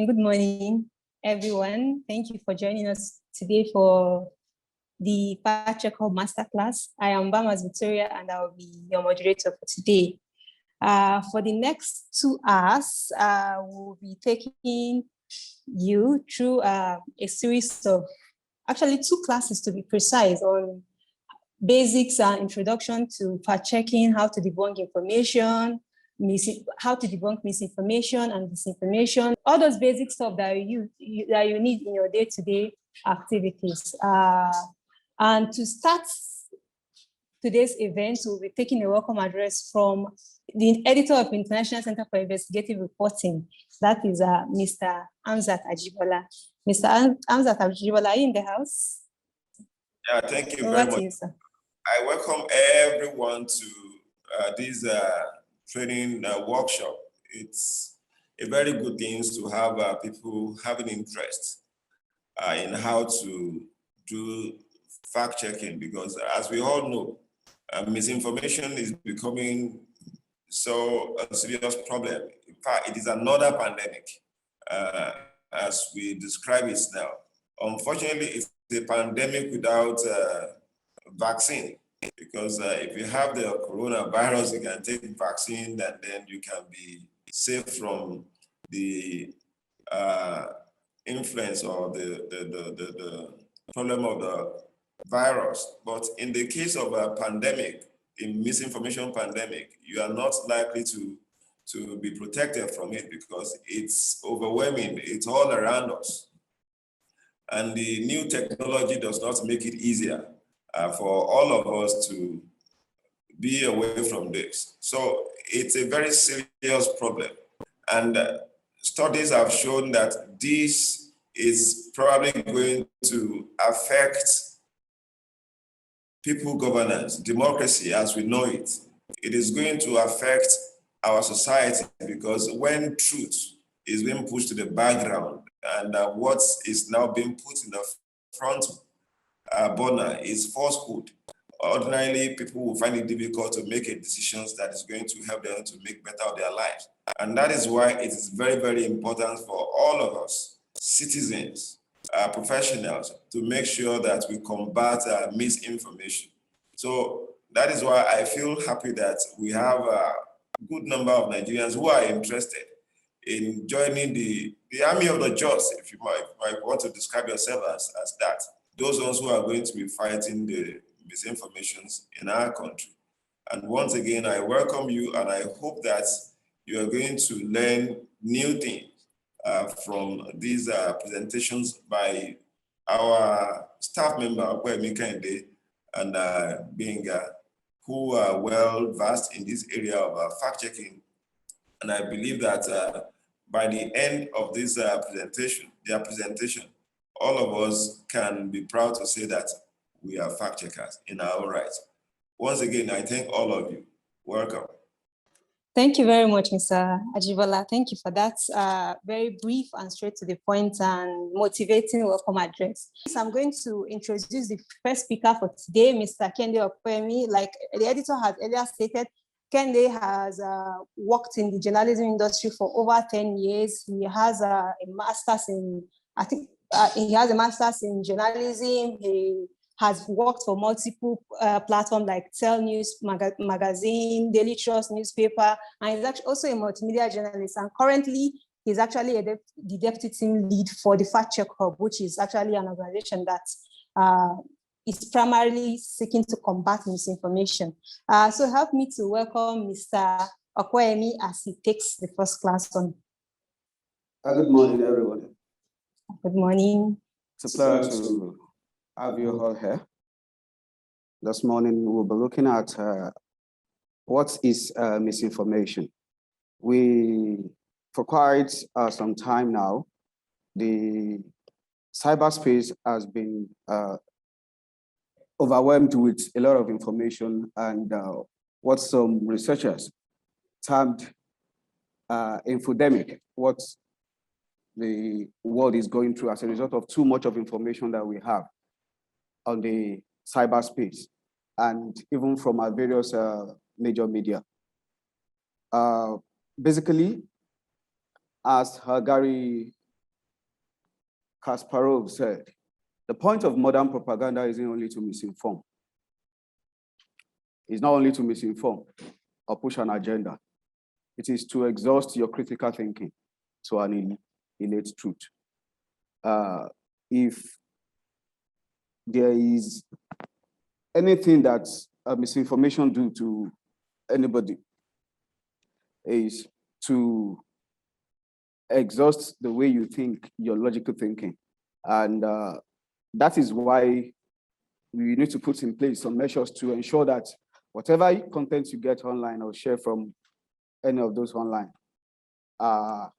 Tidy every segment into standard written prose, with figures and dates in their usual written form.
Good morning, everyone. Thank you for joining us today for the FactCheckHub Masterclass. I am Bamas Victoria, and I will be your moderator for today. For the next 2 hours, we'll be taking you through a series of, actually 2 classes to be precise, on basics and introduction to fact-checking, how to debunk information, how to debunk misinformation and disinformation, all those basic stuff that you need in your day-to-day activities. And to start today's event, we'll be taking a welcome address from the editor of International Center for Investigative Reporting. That is Mr. Hamzat Ajibola. Mr. Hamzat Ajibola, are you in the house? Yeah, thank you very much. Sir. I welcome everyone to this training workshop. It's a very good thing to have people having interest in how to do fact-checking, because as we all know, misinformation is becoming so a serious problem. In fact, it is another pandemic, as we describe it now. Unfortunately, it's a pandemic without vaccine, because if you have the coronavirus, you can take the vaccine, and then you can be safe from the influence or the problem of the virus. But in the case of a pandemic, in misinformation pandemic, you are not likely to be protected from it, because it's overwhelming, it's all around us. And the new technology does not make it easier for all of us to be away from this. So it's a very serious problem. And studies have shown that this is probably going to affect people governance, democracy as we know it. It is going to affect our society, because when truth is being pushed to the background and what is now being put in the front burner is falsehood, ordinarily people will find it difficult to make a decision that is going to help them to make better of their lives. And that is why it is very, very important for all of us, citizens, professionals, to make sure that we combat misinformation. So that is why I feel happy that we have a good number of Nigerians who are interested in joining the army of the just, if you might want to describe yourself as that. Those ones who are going to be fighting the misinformations in our country. And once again, I welcome you, and I hope that you are going to learn new things from these presentations by our staff member, and Benga, who are well versed in this area of fact-checking. And I believe that by the end of this their presentation, all of us can be proud to say that we are fact-checkers in our own right. Once again, I thank all of you. Welcome. Thank you very much, Mr. Ajibola. Thank you for that very brief and straight to the point and motivating welcome address. So I'm going to introduce the first speaker for today, Mr. Kende Okwemi. Like the editor has earlier stated, Kende has worked in the journalism industry for over 10 years. He has a master's in, he has a master's in journalism. He has worked for multiple platforms like Tell News Magazine, Daily Trust newspaper, and he's actually also a multimedia journalist. And currently, he's actually the deputy team lead for the FactCheckHub, which is actually an organization that is primarily seeking to combat misinformation. So help me to welcome Mr. Okwemi as he takes the first class on. Good morning, everyone. Good morning. It's a pleasure to have you all here. This morning, we'll be looking at what is misinformation. For quite some time now, the cyberspace has been overwhelmed with a lot of information, and what some researchers termed infodemic, what the world is going through as a result of too much of information that we have on the cyberspace, and even from our various major media. Basically, as Gary Kasparov said, the point of modern propaganda isn't only to misinform. It's not only to misinform or push an agenda. It is to exhaust your critical thinking to an innate truth. If there is anything that misinformation do to anybody, is to exhaust the way you think, your logical thinking. And that is why we need to put in place some measures to ensure that whatever content you get online or share from any of those online are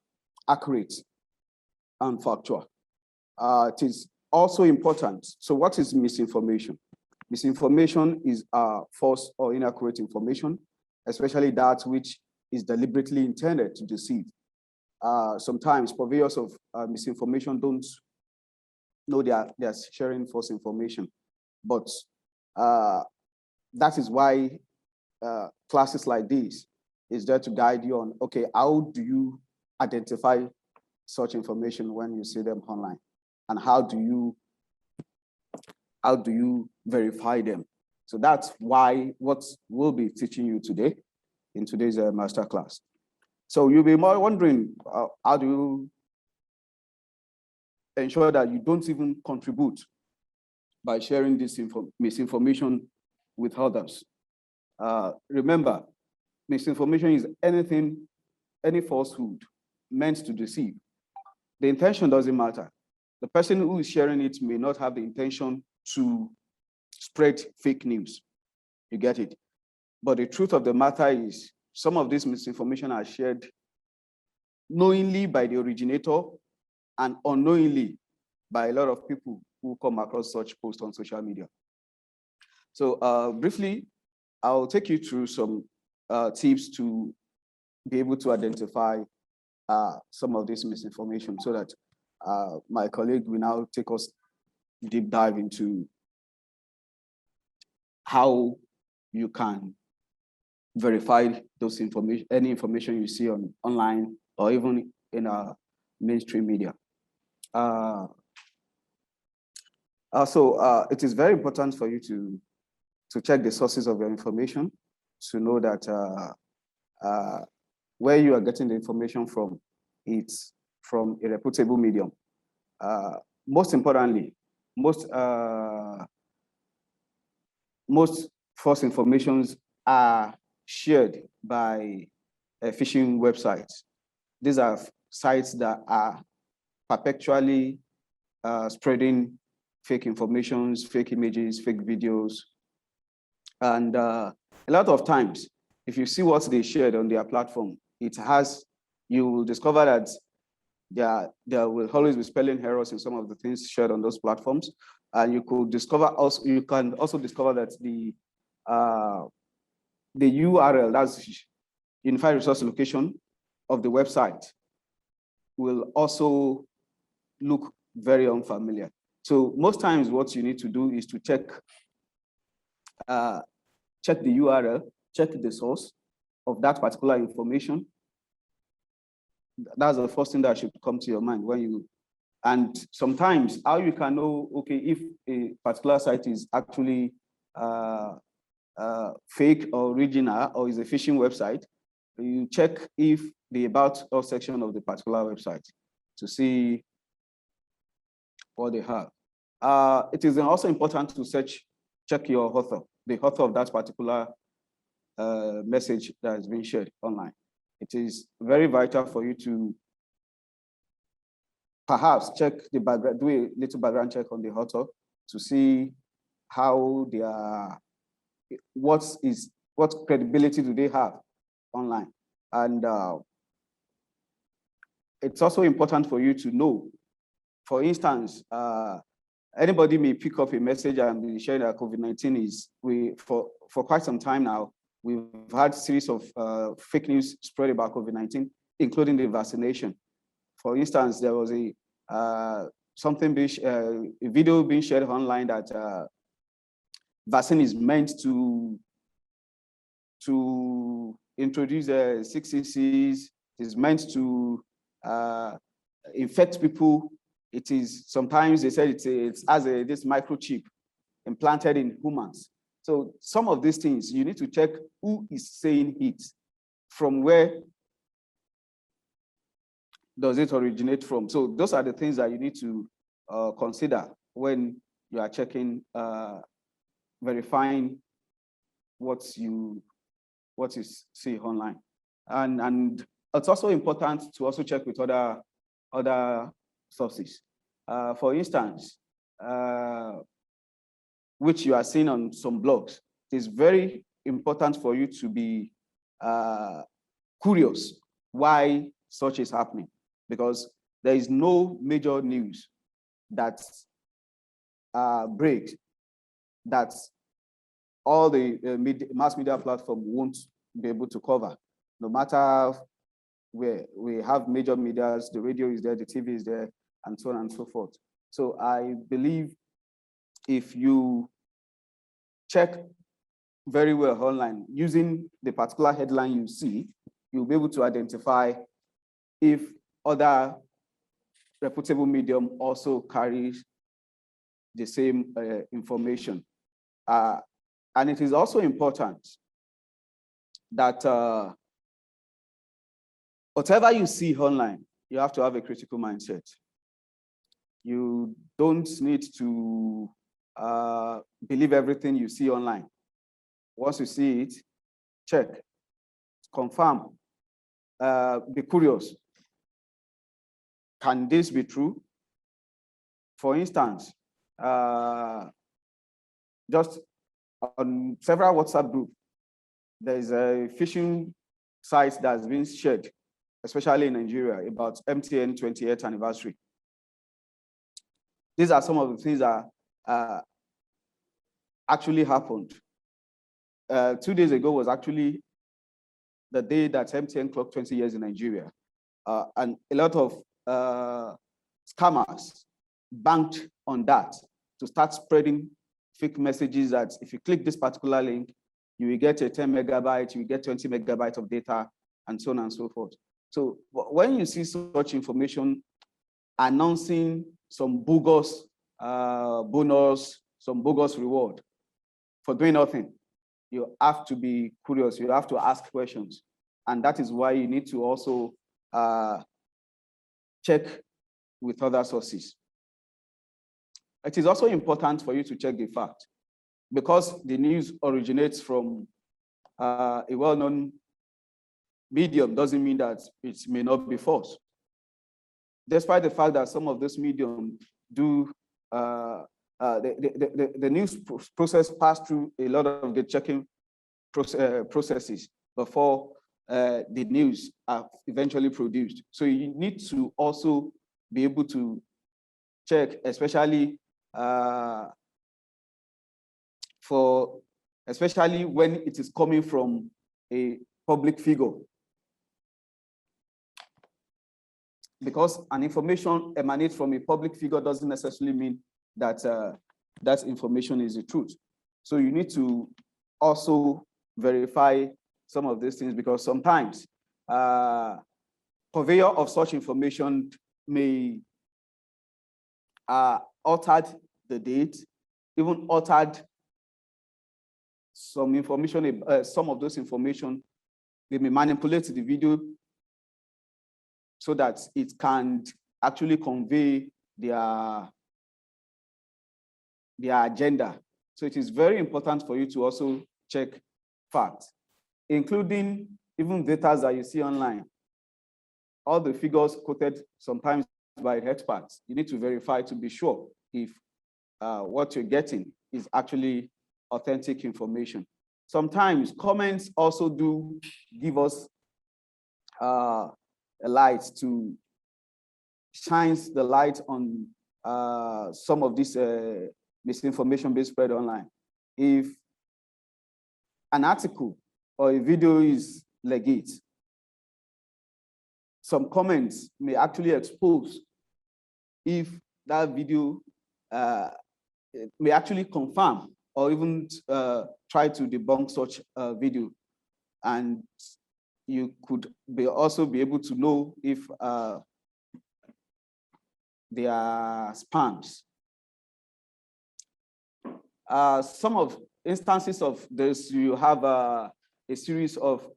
accurate and factual. It is also important. So what is misinformation? Misinformation is false or inaccurate information, especially that which is deliberately intended to deceive. Sometimes purveyors of misinformation don't know they are sharing false information, but that is why classes like this is there to guide you on, okay, how do you identify such information when you see them online? And how do you verify them? So that's why what we'll be teaching you today in today's masterclass. So you'll be more wondering, how do you ensure that you don't even contribute by sharing this misinformation with others? Remember, misinformation is any falsehood meant to deceive. The intention doesn't matter. The person who is sharing it may not have the intention to spread fake news. You get it? But the truth of the matter is, some of this misinformation are shared knowingly by the originator and unknowingly by a lot of people who come across such posts on social media. So briefly, I'll take you through some tips to be able to identify some of this misinformation so that my colleague will now take us deep dive into how you can verify those information, any information you see online or even in mainstream media. So it is very important for you to check the sources of your information, to know that where you are getting the information from, it's from a reputable medium. Most importantly, most false informations are shared by phishing websites. These are sites that are perpetually spreading fake informations, fake images, fake videos. And a lot of times, if you see what they shared on their platform, you will discover that there will always be spelling errors in some of the things shared on those platforms. And you can also discover that the URL, that's Unified Resource Location of the website, will also look very unfamiliar. So most times what you need to do is to check the URL, check the source of that particular information. That's the first thing that should come to your mind and sometimes how you can know, okay, if a particular site is actually fake or original or is a phishing website, you check if the About Us section of the particular website to see what they have. It is also important to check your author, the author of that particular message that has been shared online. It is very vital for you to perhaps check the background, do a little background check on the author to see how they are, what credibility do they have online. And it's also important for you to know, for instance, anybody may pick up a message and be sharing that COVID-19 for quite some time now, we've had a series of fake news spread about COVID-19, including the vaccination. For instance, there was a video being shared online that vaccine is meant to introduce 6 CCs, is meant to infect people it is, sometimes they said it's as this microchip implanted in humans. So some of these things, you need to check who is saying it, from where does it originate from. So those are the things that you need to consider when you are checking, verifying what you see online. And it's also important to also check with other sources. For instance, which you are seeing on some blogs, it is very important for you to be curious why such is happening, because there is no major news that breaks that all the mass media platform won't be able to cover. No matter where we have major medias, the radio is there, the TV is there, and so on and so forth. So I believe if you check very well online using the particular headline you see, you'll be able to identify if other reputable medium also carries the same information. And it is also important that whatever you see online, you have to have a critical mindset. You don't need to believe everything you see online. Once you see it, check, confirm, be curious. Can this be true? For instance, just on several WhatsApp groups, there is a phishing site that's been shared, especially in Nigeria, about MTN 28th anniversary. These are some of the things that actually happened. 2 days ago was actually the day that MTN clocked 20 years in Nigeria. And a lot of scammers banked on that to start spreading fake messages that if you click this particular link, you will get a 10 megabyte, you will get 20 megabytes of data, and so on and so forth. So when you see such information announcing some bogus bonus, some bogus reward for doing nothing, you have to be curious, you have to ask questions. And that is why you need to also check with other sources. It is also important for you to check the fact, because the news originates from a well-known medium doesn't mean that it may not be false. Despite the fact that some of this medium do, the news process pass through a lot of the checking processes before the news are eventually produced. So you need to also be able to check, especially especially when it is coming from a public figure. Because an information emanates from a public figure doesn't necessarily mean that that information is the truth. So you need to also verify some of these things, because sometimes purveyor of such information may altered the date, even altered some information, some of those information. They may manipulate the video so that it can actually convey their agenda. So it is very important for you to also check facts, including even data that you see online. All the figures quoted sometimes by experts, you need to verify to be sure if what you're getting is actually authentic information. Sometimes comments also do give us a light to shines the light on some of this misinformation being spread online. If an article or a video is legit, some comments may actually expose if that video may actually confirm or even try to debunk such a video. And you could also be able to know if they are spams. Some of instances of this, you have a series of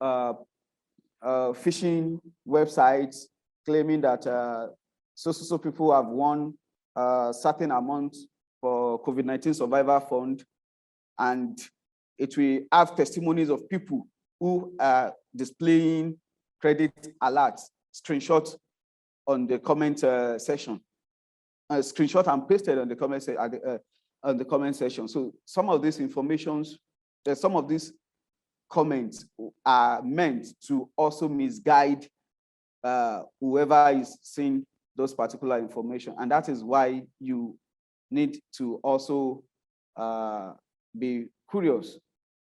phishing websites claiming that so people have won a certain amount for COVID-19 survivor fund, and it will have testimonies of people who are displaying credit alerts, screenshot on the comment section, screenshot and pasted on the comment section. So some of these informations, some of these comments are meant to also misguide whoever is seeing those particular information. And that is why you need to also be curious.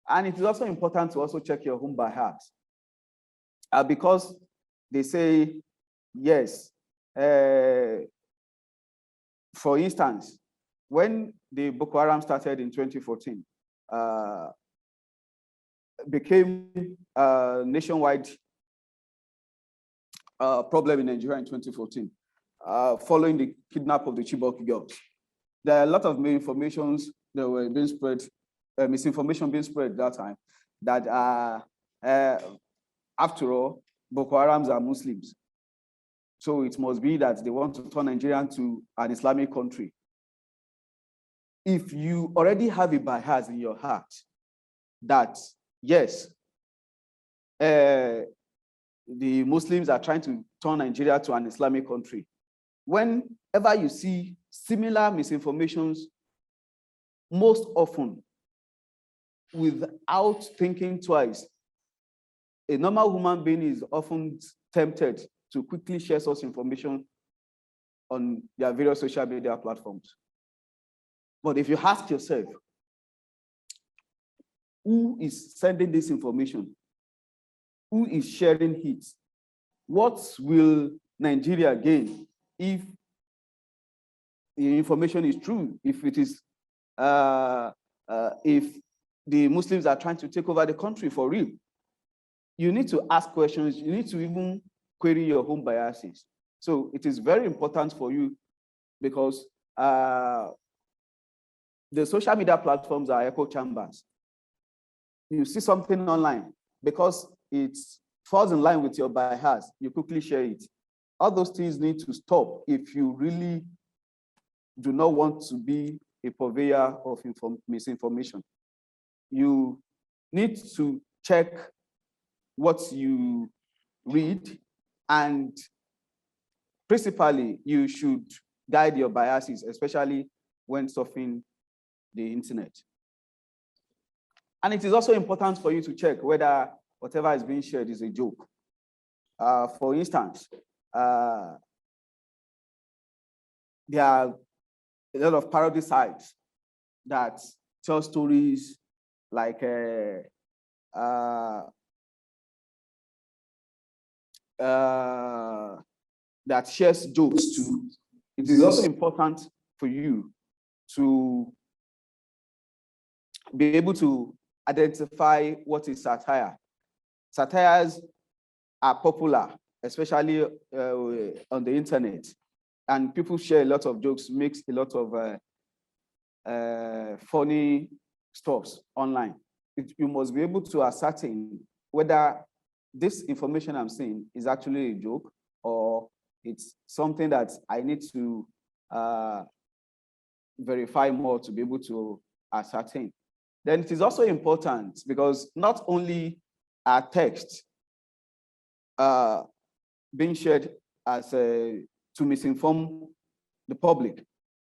And it is also important to also check your home by heart. Because they say, yes, for instance, when the Boko Haram started in 2014, became a nationwide problem in Nigeria in 2014, following the kidnap of the Chibok girls. There are a lot of misinformations that were being spread, misinformation being spread at that time, that after all, Boko Harams are Muslims. So it must be that they want to turn Nigeria to an Islamic country. If you already have a bias in your heart that, yes, the Muslims are trying to turn Nigeria to an Islamic country, whenever you see similar misinformations, most often, without thinking twice, a normal human being is often tempted to quickly share such information on their various social media platforms. But if you ask yourself, who is sending this information? Who is sharing it? What will Nigeria gain if the information is true? If it is, if the Muslims are trying to take over the country for real? You need to ask questions. You need to even query your own biases. So it is very important for you, because the social media platforms are echo chambers. You see something online, because it falls in line with your bias, you quickly share it. All those things need to stop if you really do not want to be a purveyor of misinformation. You need to check what you read, and principally, you should guide your biases, especially when surfing the internet. And it is also important for you to check whether whatever is being shared is a joke. For instance, there are a lot of parody sites that tell stories like that shares jokes too. It is also important for you to be able to identify what is satire. Satires are popular, especially on the internet, and people share a lot of jokes, makes a lot of funny stuffs online. You must be able to ascertain whether this information I'm saying is actually a joke, or it's something that I need to verify more to be able to ascertain. Then it is also important, because not only are texts being shared as to misinform the public,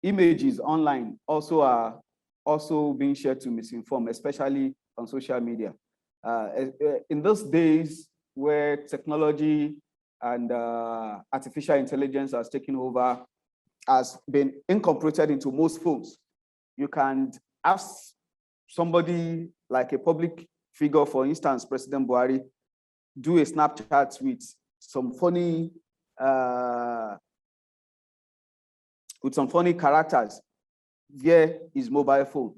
images online also are being shared to misinform, especially on social media. In those days where technology and artificial intelligence has taken over, has been incorporated into most phones, you can ask somebody like a public figure, for instance, President Buhari, do a Snapchat with some funny characters via his mobile phone.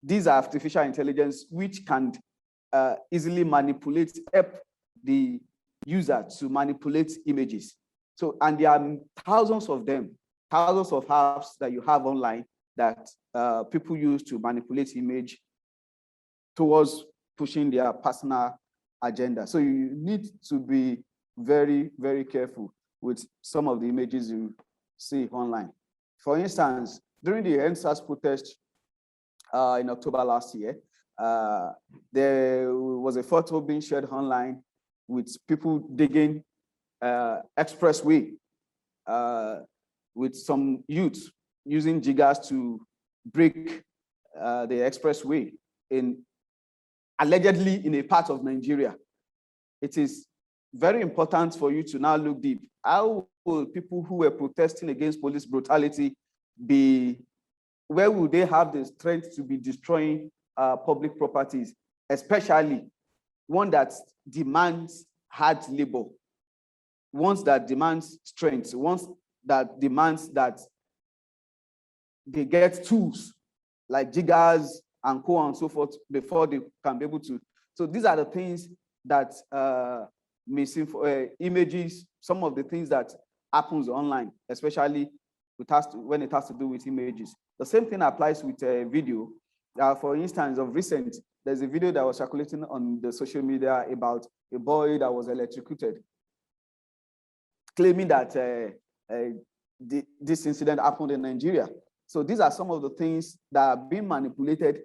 These are artificial intelligence which can easily help the user to manipulate images. So, and there are thousands of them thousands of apps that you have online that people use to manipulate image towards pushing their personal agenda. So you need to be very, very careful with some of the images you see online. For instance, during the NSAS protest in October last year, there was a photo being shared online with people digging expressway with some youth using jiggers to break the expressway allegedly in a part of Nigeria. It is very important for you to now look deep. How will people who were protesting against police brutality where will they have the strength to be destroying public properties, especially one that demands hard labor, ones that demands strength, ones that demands that they get tools like jiggers and so on and so forth before they can be able to. So these are the things that images, some of the things that happens online, especially when it has to do with images. The same thing applies with video. For instance, of recent, there's a video that was circulating on the social media about a boy that was electrocuted, claiming that this incident happened in Nigeria. So these are some of the things that are being manipulated.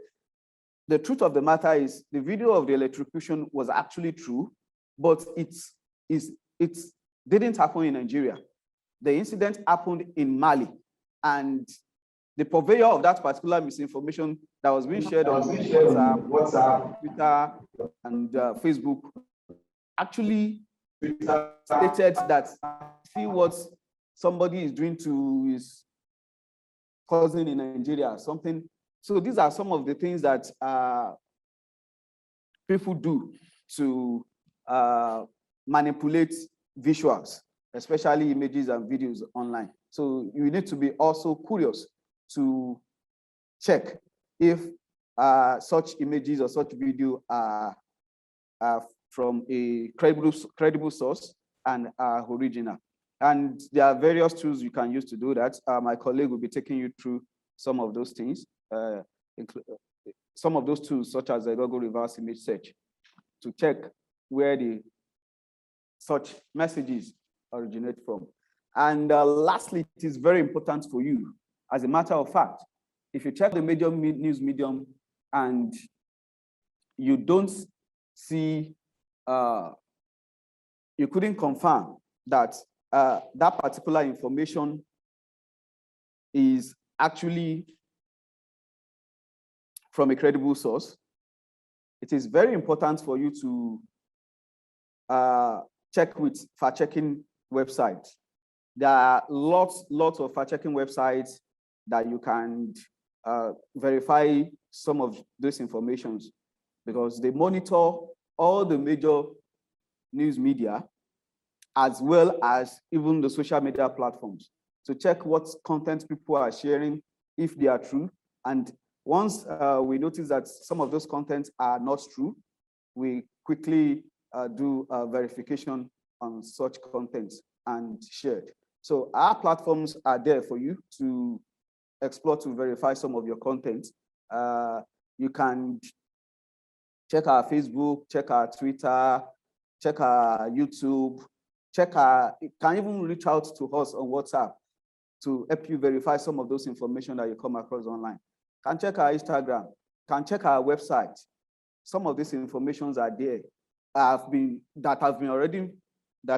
The truth of the matter is the video of the electrocution was actually true, but it didn't happen in Nigeria. The incident happened in Mali, and the purveyor of that particular misinformation that was being shared on WhatsApp, Twitter, and Facebook actually stated that see what somebody is doing to his cousin in Nigeria, something. So these are some of the things that people do to manipulate visuals, especially images and videos online. So you need to be also curious to check if such images or such video are from a credible source and are original. And there are various tools you can use to do that. My colleague will be taking you through some of those things, some of those tools, such as the Google reverse image search, to check where such messages originate from. And lastly, it is very important for you, as a matter of fact, if you check the major news medium and you don't see, you couldn't confirm that that particular information is actually from a credible source, it is very important for you to check with fact-checking websites. There are lots of fact-checking websites that you can verify some of those informations, because they monitor all the major news media as well as even the social media platforms to check what content people are sharing, if they are true. And once we notice that some of those contents are not true, we quickly do a verification on such contents and share it. So our platforms are there for you to explore to verify some of your content. You can check our Facebook, check our Twitter, check our YouTube, you can even reach out to us on WhatsApp to help you verify some of those information that you come across online. Can check our Instagram, can check our website. Some of these informations are there, that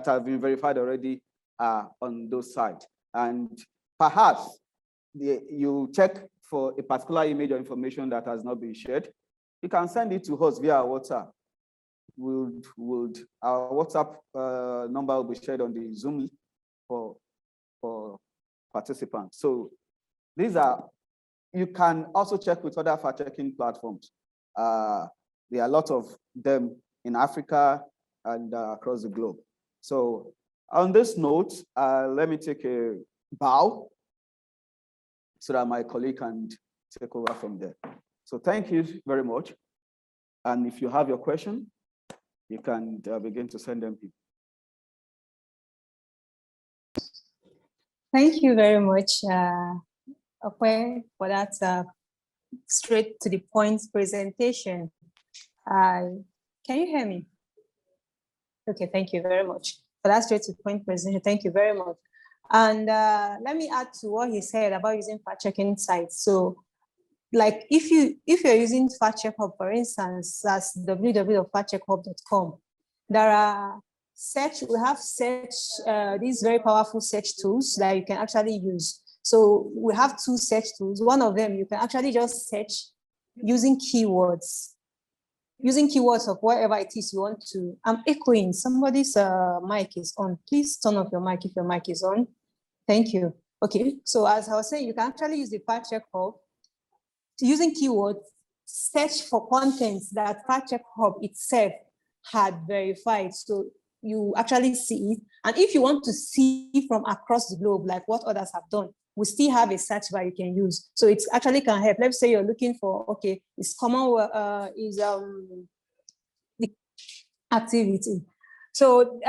have been verified already on those sites. And perhaps you check for a particular image or information that has not been shared. You can send it to us via WhatsApp. Our WhatsApp number will be shared on the Zoom for participants. So these are, you can also check with other fact-checking platforms. There are a lot of them in Africa and across the globe. So on this note, let me take a bow so that my colleague can take over from there. So thank you very much. And if you have your question, you can begin to send them in. Thank you very much, Okwe, for that straight to the point presentation. Can you hear me? Okay, thank you very much for that straight to the point presentation. Thank you very much. And let me add to what he said about using fact-checking sites. So, like if you're using FactCheckHub, for instance, that's www.factcheckhub.com, there are we have these very powerful search tools that you can actually use. So we have two search tools. One of them, you can actually just search using keywords of whatever it is you want to. I'm echoing. Somebody's mic is on. Please turn off your mic if your mic is on. Thank you. Okay, so as I was saying, you can actually use the FactCheckHub using keywords, search for contents that FactCheckHub itself had verified. So you actually see it. And if you want to see from across the globe, like what others have done, we still have a search bar you can use. So it actually can help. Let's say you're looking for, okay, is the activity. So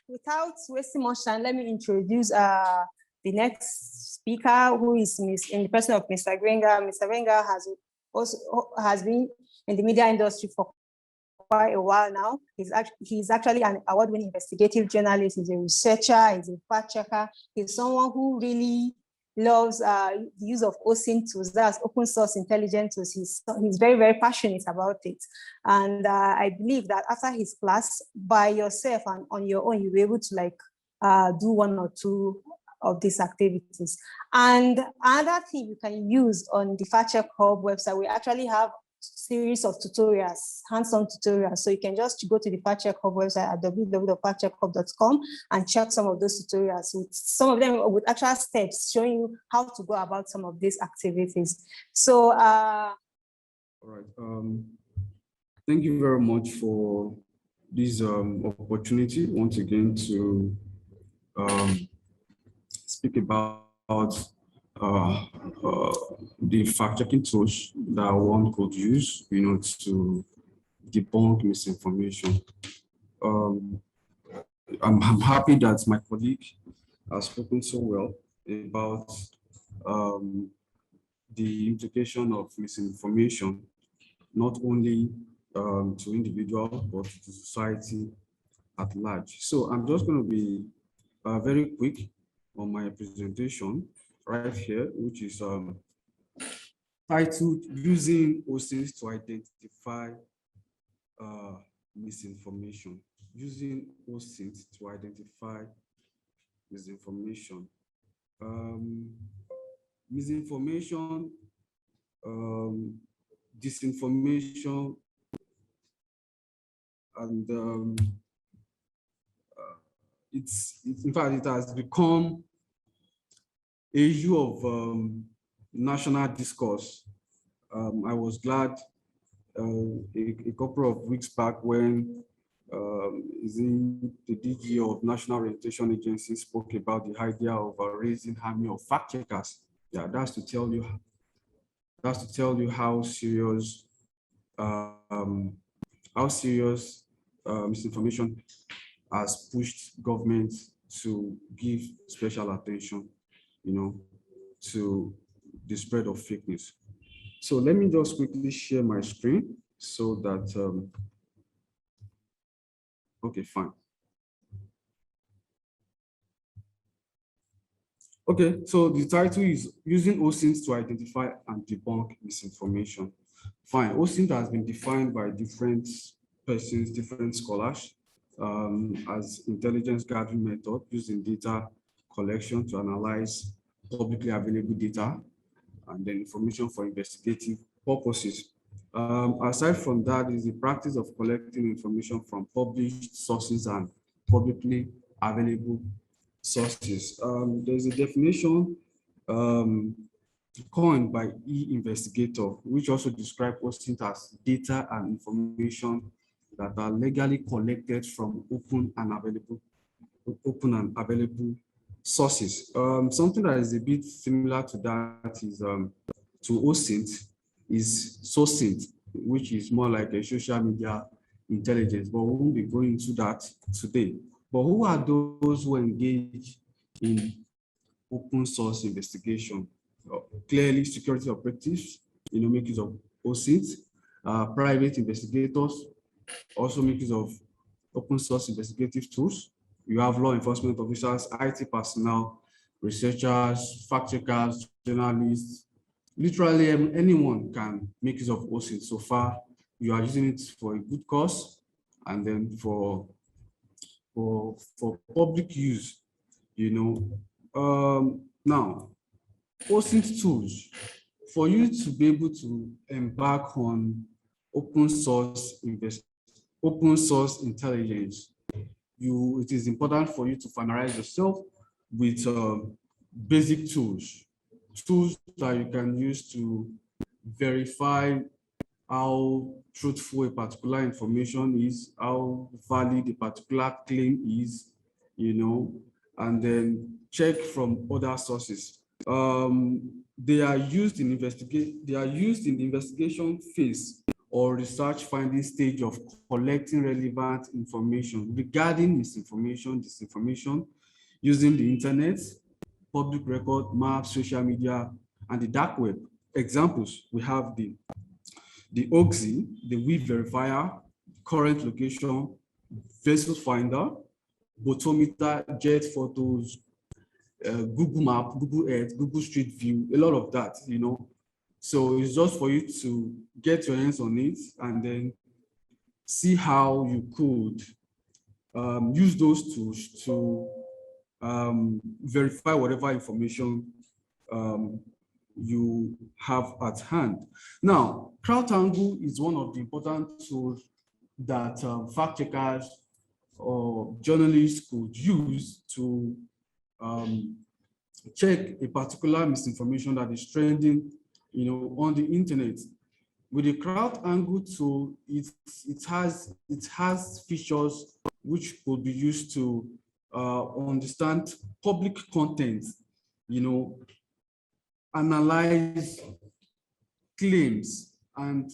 without wasting much time, let me introduce the next speaker, who is in the person of Mr. Gwenga. Mr. Gwenga has been in the media industry for quite a while now. He's actually an award-winning investigative journalist. He's a researcher. He's a fact checker. He's someone who really loves the use of OSINT tools, that's open source intelligence tools. He's very, very passionate about it. And I believe that after his class, by yourself and on your own, you'll be able to do one or two of these activities. And another thing you can use on the FactCheckHub website, we actually have series of tutorials, hands-on tutorials. So you can just go to the FactCheckHub website at www.factcheckhub.com and check some of those tutorials. Some of them with actual steps showing you how to go about some of these activities. So, all right. Thank you very much for this opportunity once again to speak about the fact-checking tools that one could use, to debunk misinformation. I'm happy that my colleague has spoken so well about the implication of misinformation, not only to individuals, but to society at large. So I'm just going to be very quick on my presentation right here, which is titled Using OSINT to Identify Misinformation. Using OSINT to identify misinformation. Misinformation, disinformation, and it's in fact, it has become an issue of national discourse. I was glad a couple of weeks back when the DG of National Orientation Agency spoke about the idea of raising army of fact checkers. Yeah, that's to tell you how serious misinformation has pushed government to give special attention, to the spread of fake news. So let me just quickly share my screen so that, okay, fine. Okay, so the title is Using OSINT to Identify and Debunk Misinformation. Fine, OSINT has been defined by different persons, different scholars, as intelligence gathering method using data collection to analyze publicly available data and then information for investigative purposes. Aside from that is the practice of collecting information from published sources and publicly available sources. There's a definition coined by E-Investigator, which also describes OSINT as data and information that are legally collected from open and available sources. Something that is a bit similar to that is to OSINT is SOSINT, which is more like a social media intelligence, but we won't be going into that today. But who are those who engage in open source investigation. Clearly, security operatives, make use of OSINT. Private investigators also make use of open source investigative tools. You have law enforcement officers, IT personnel, researchers, fact checkers, journalists. Literally anyone can make use of OSINT. So far, you are using it for a good cause, and then for public use, Now, OSINT tools, for you to be able to embark on open source intelligence, it is important for you to familiarize yourself with basic tools that you can use to verify how truthful a particular information is, how valid a particular claim is, and then check from other sources. They are used in the investigation phase or research finding stage of collecting relevant information regarding misinformation, disinformation, using the internet, public record, maps, social media, and the dark web. Examples, we have the Oxy, the weave verifier, current location, vessel finder, botometer, jet photos, Google Map, Google Earth, Google Street View, a lot of that, So it's just for you to get your hands on it and then see how you could use those tools to verify whatever information you have at hand. Now, Crowdtango is one of the important tools that fact checkers or journalists could use to check a particular misinformation that is trending, on the internet. With the Crowdtango tool, it has features which could be used to understand public content, analyze claims and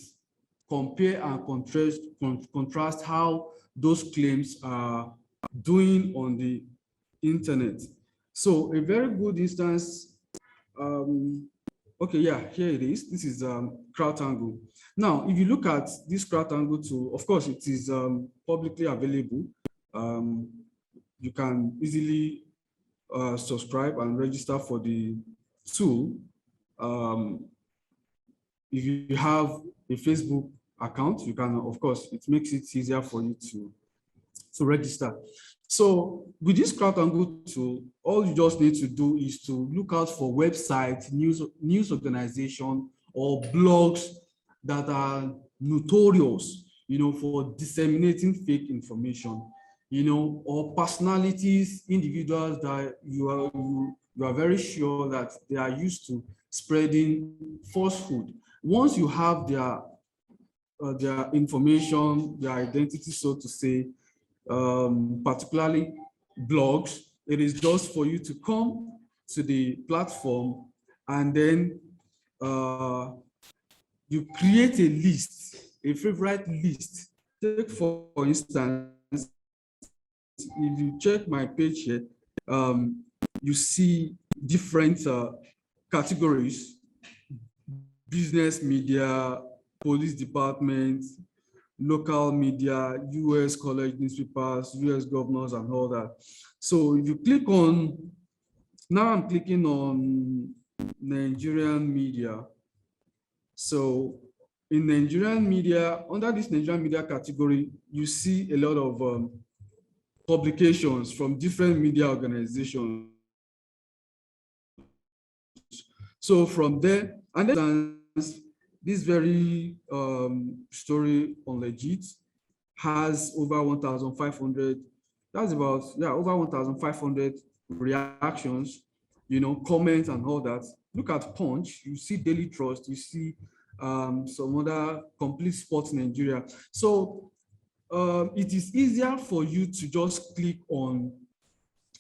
compare and contrast how those claims are doing on the internet. So a very good instance, okay, yeah, here it is. This is Crowdtango. Now, if you look at this Crowdtango tool, of course, it is publicly available. You can easily subscribe and register for the tool. If you have a Facebook account, you can, of course, it makes it easier for you to register. So with this Crowdtango tool, all you just need to do is to look out for websites, news organization, or blogs that are notorious, for disseminating fake information, or personalities, individuals that you are very sure that they are used to spreading falsehood. Once you have their information, their identity, so to say, particularly blogs, it is just for you to come to the platform and then you create a list, a favorite list. Take for instance, if you check my page here, you see different categories: business media, police department, local media, US college newspapers, US governors, and all that. So if you click on, now I'm clicking on Nigerian media. So in Nigerian media, under this Nigerian media category, you see a lot of publications from different media organizations. So from there, and then this very story on Legit has over 1,500, that's about, over 1,500 reactions, comments and all that. Look at Punch, you see Daily Trust, you see some other Complete Sports Nigeria. So it is easier for you to just click on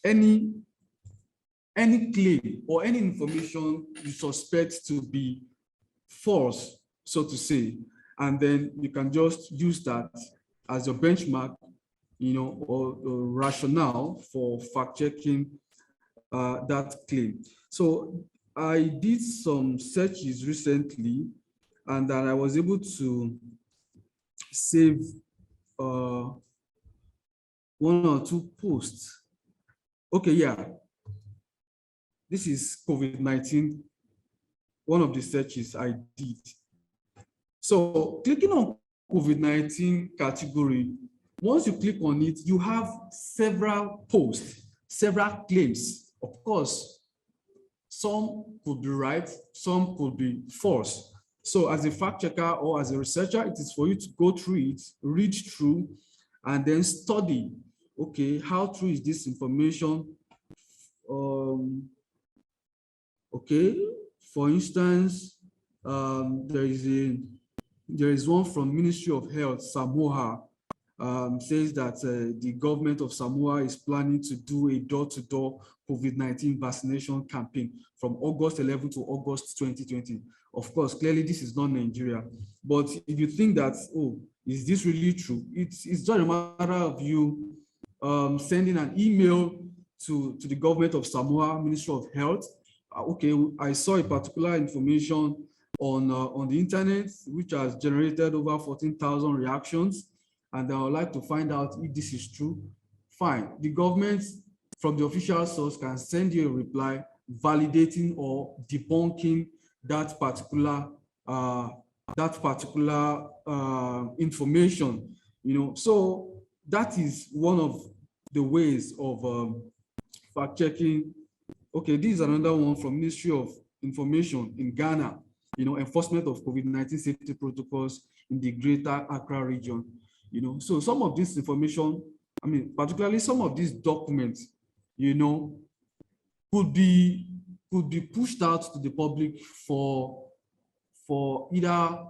any claim or any information you suspect to be false, so to say, and then you can just use that as your benchmark, or rationale for fact checking that claim. So I did some searches recently, and then I was able to save one or two posts. Okay, yeah. This is COVID-19, one of the searches I did. So clicking on COVID-19 category, once you click on it, you have several posts, several claims. Of course, some could be right, some could be false. So as a fact checker or as a researcher, it is for you to go through it, read through, and then study, okay, how true is this information? Okay, for instance, there is one from Ministry of Health, Samoa, says that the government of Samoa is planning to do a door-to-door COVID-19 vaccination campaign from August 11 to August 2020. Of course, clearly this is not Nigeria, but if you think that, oh, is this really true? It's just a matter of you sending an email to the government of Samoa, Ministry of Health. Okay, I saw a particular information on the internet, which has generated over 14,000 reactions. And I would like to find out if this is true. Fine. The government from the official source can send you a reply validating or debunking that particular information. You know, so that is one of the ways of fact checking. Okay, this is another one from Ministry of Information in Ghana. You know, enforcement of COVID-19 safety protocols in the Greater Accra region. You know, so some of this information, I mean, particularly some of these documents, you know, could be pushed out to the public for either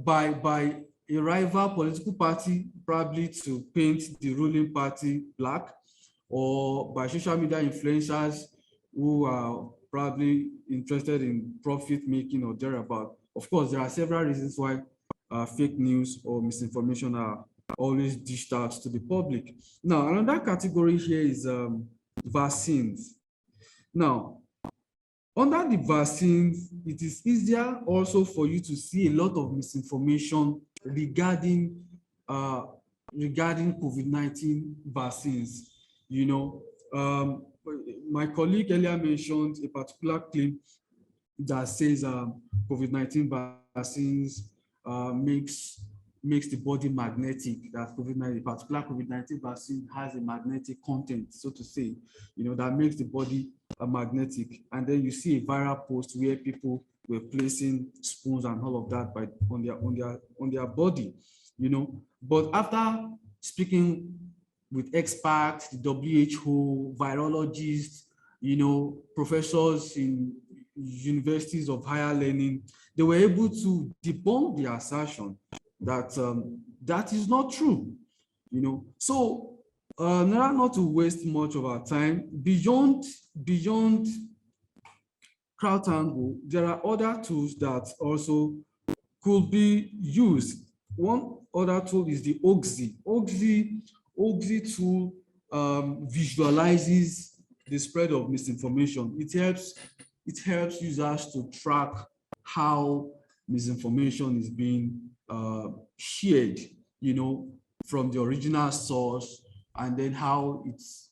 by a rival political party, probably to paint the ruling party black, or by social media influencers who are probably interested in profit making or thereabout. Of course, there are several reasons why fake news or misinformation are always dished out to the public. Now, another category here is vaccines. Now, under the vaccines, it is easier also for you to see a lot of misinformation regarding COVID-19 vaccines. You know, my colleague earlier mentioned a particular claim that says COVID-19 vaccines makes the body magnetic, that COVID-19, particular COVID-19 vaccine has a magnetic content, so to say, you know, that makes the body magnetic. And then you see a viral post where people were placing spoons and all of that on their body, you know. But after speaking with experts, the WHO, virologists, you know, professors in universities of higher learning, they were able to debunk the assertion that that is not true, you know. So not to waste much of our time, beyond Crowdtango, there are other tools that also could be used. One other tool is the Oxy tool visualizes the spread of misinformation. It helps users to track how misinformation is being shared, you know, from the original source, and then how it's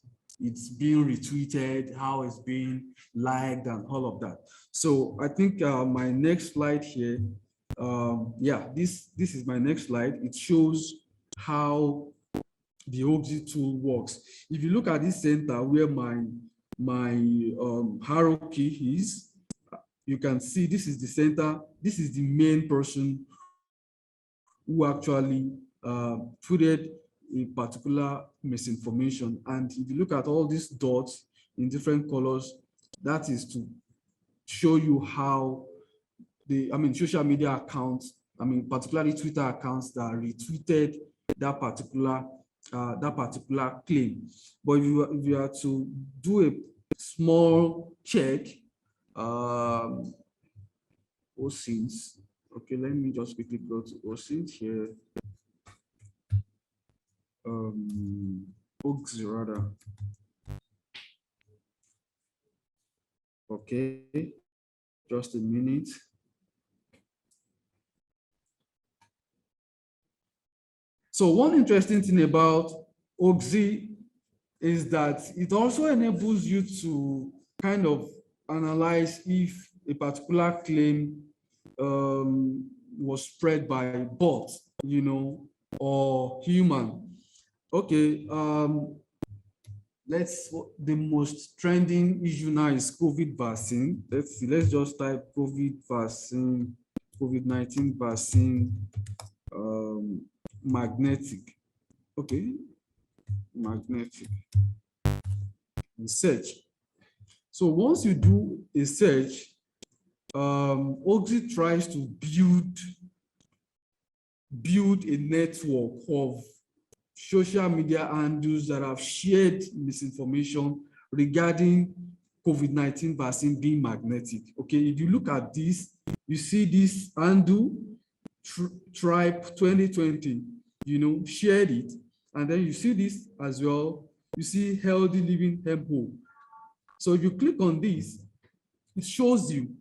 being retweeted, how it's being liked, and all of that. So I think my next slide here, yeah, this is my next slide. It shows how the Oxy tool works. If you look at this center where my arrow key is, you can see this is the center. This is the main person who actually tweeted a particular misinformation. And if you look at all these dots in different colors, that is to show you how social media accounts, particularly Twitter accounts that retweeted that particular claim. But if you are to do a small check, OSINT. Okay, let me just quickly go to OSINT here. Oxy rather. Okay, just a minute. So one interesting thing about Oxy is that it also enables you to kind of analyze if a particular claim was spread by bot, or human. Okay, the most trending issue now is COVID vaccine. Let's see, let's just type COVID vaccine, COVID-19 vaccine, magnetic. Okay, magnetic. Search. So once you do a search, Oxy tries to build a network of social media handles that have shared misinformation regarding COVID-19 vaccine being magnetic. Okay, if you look at this, you see this handle, Tribe 2020, shared it. And then you see this as well. You see Healthy Living Hempo. So if you click on this, it shows you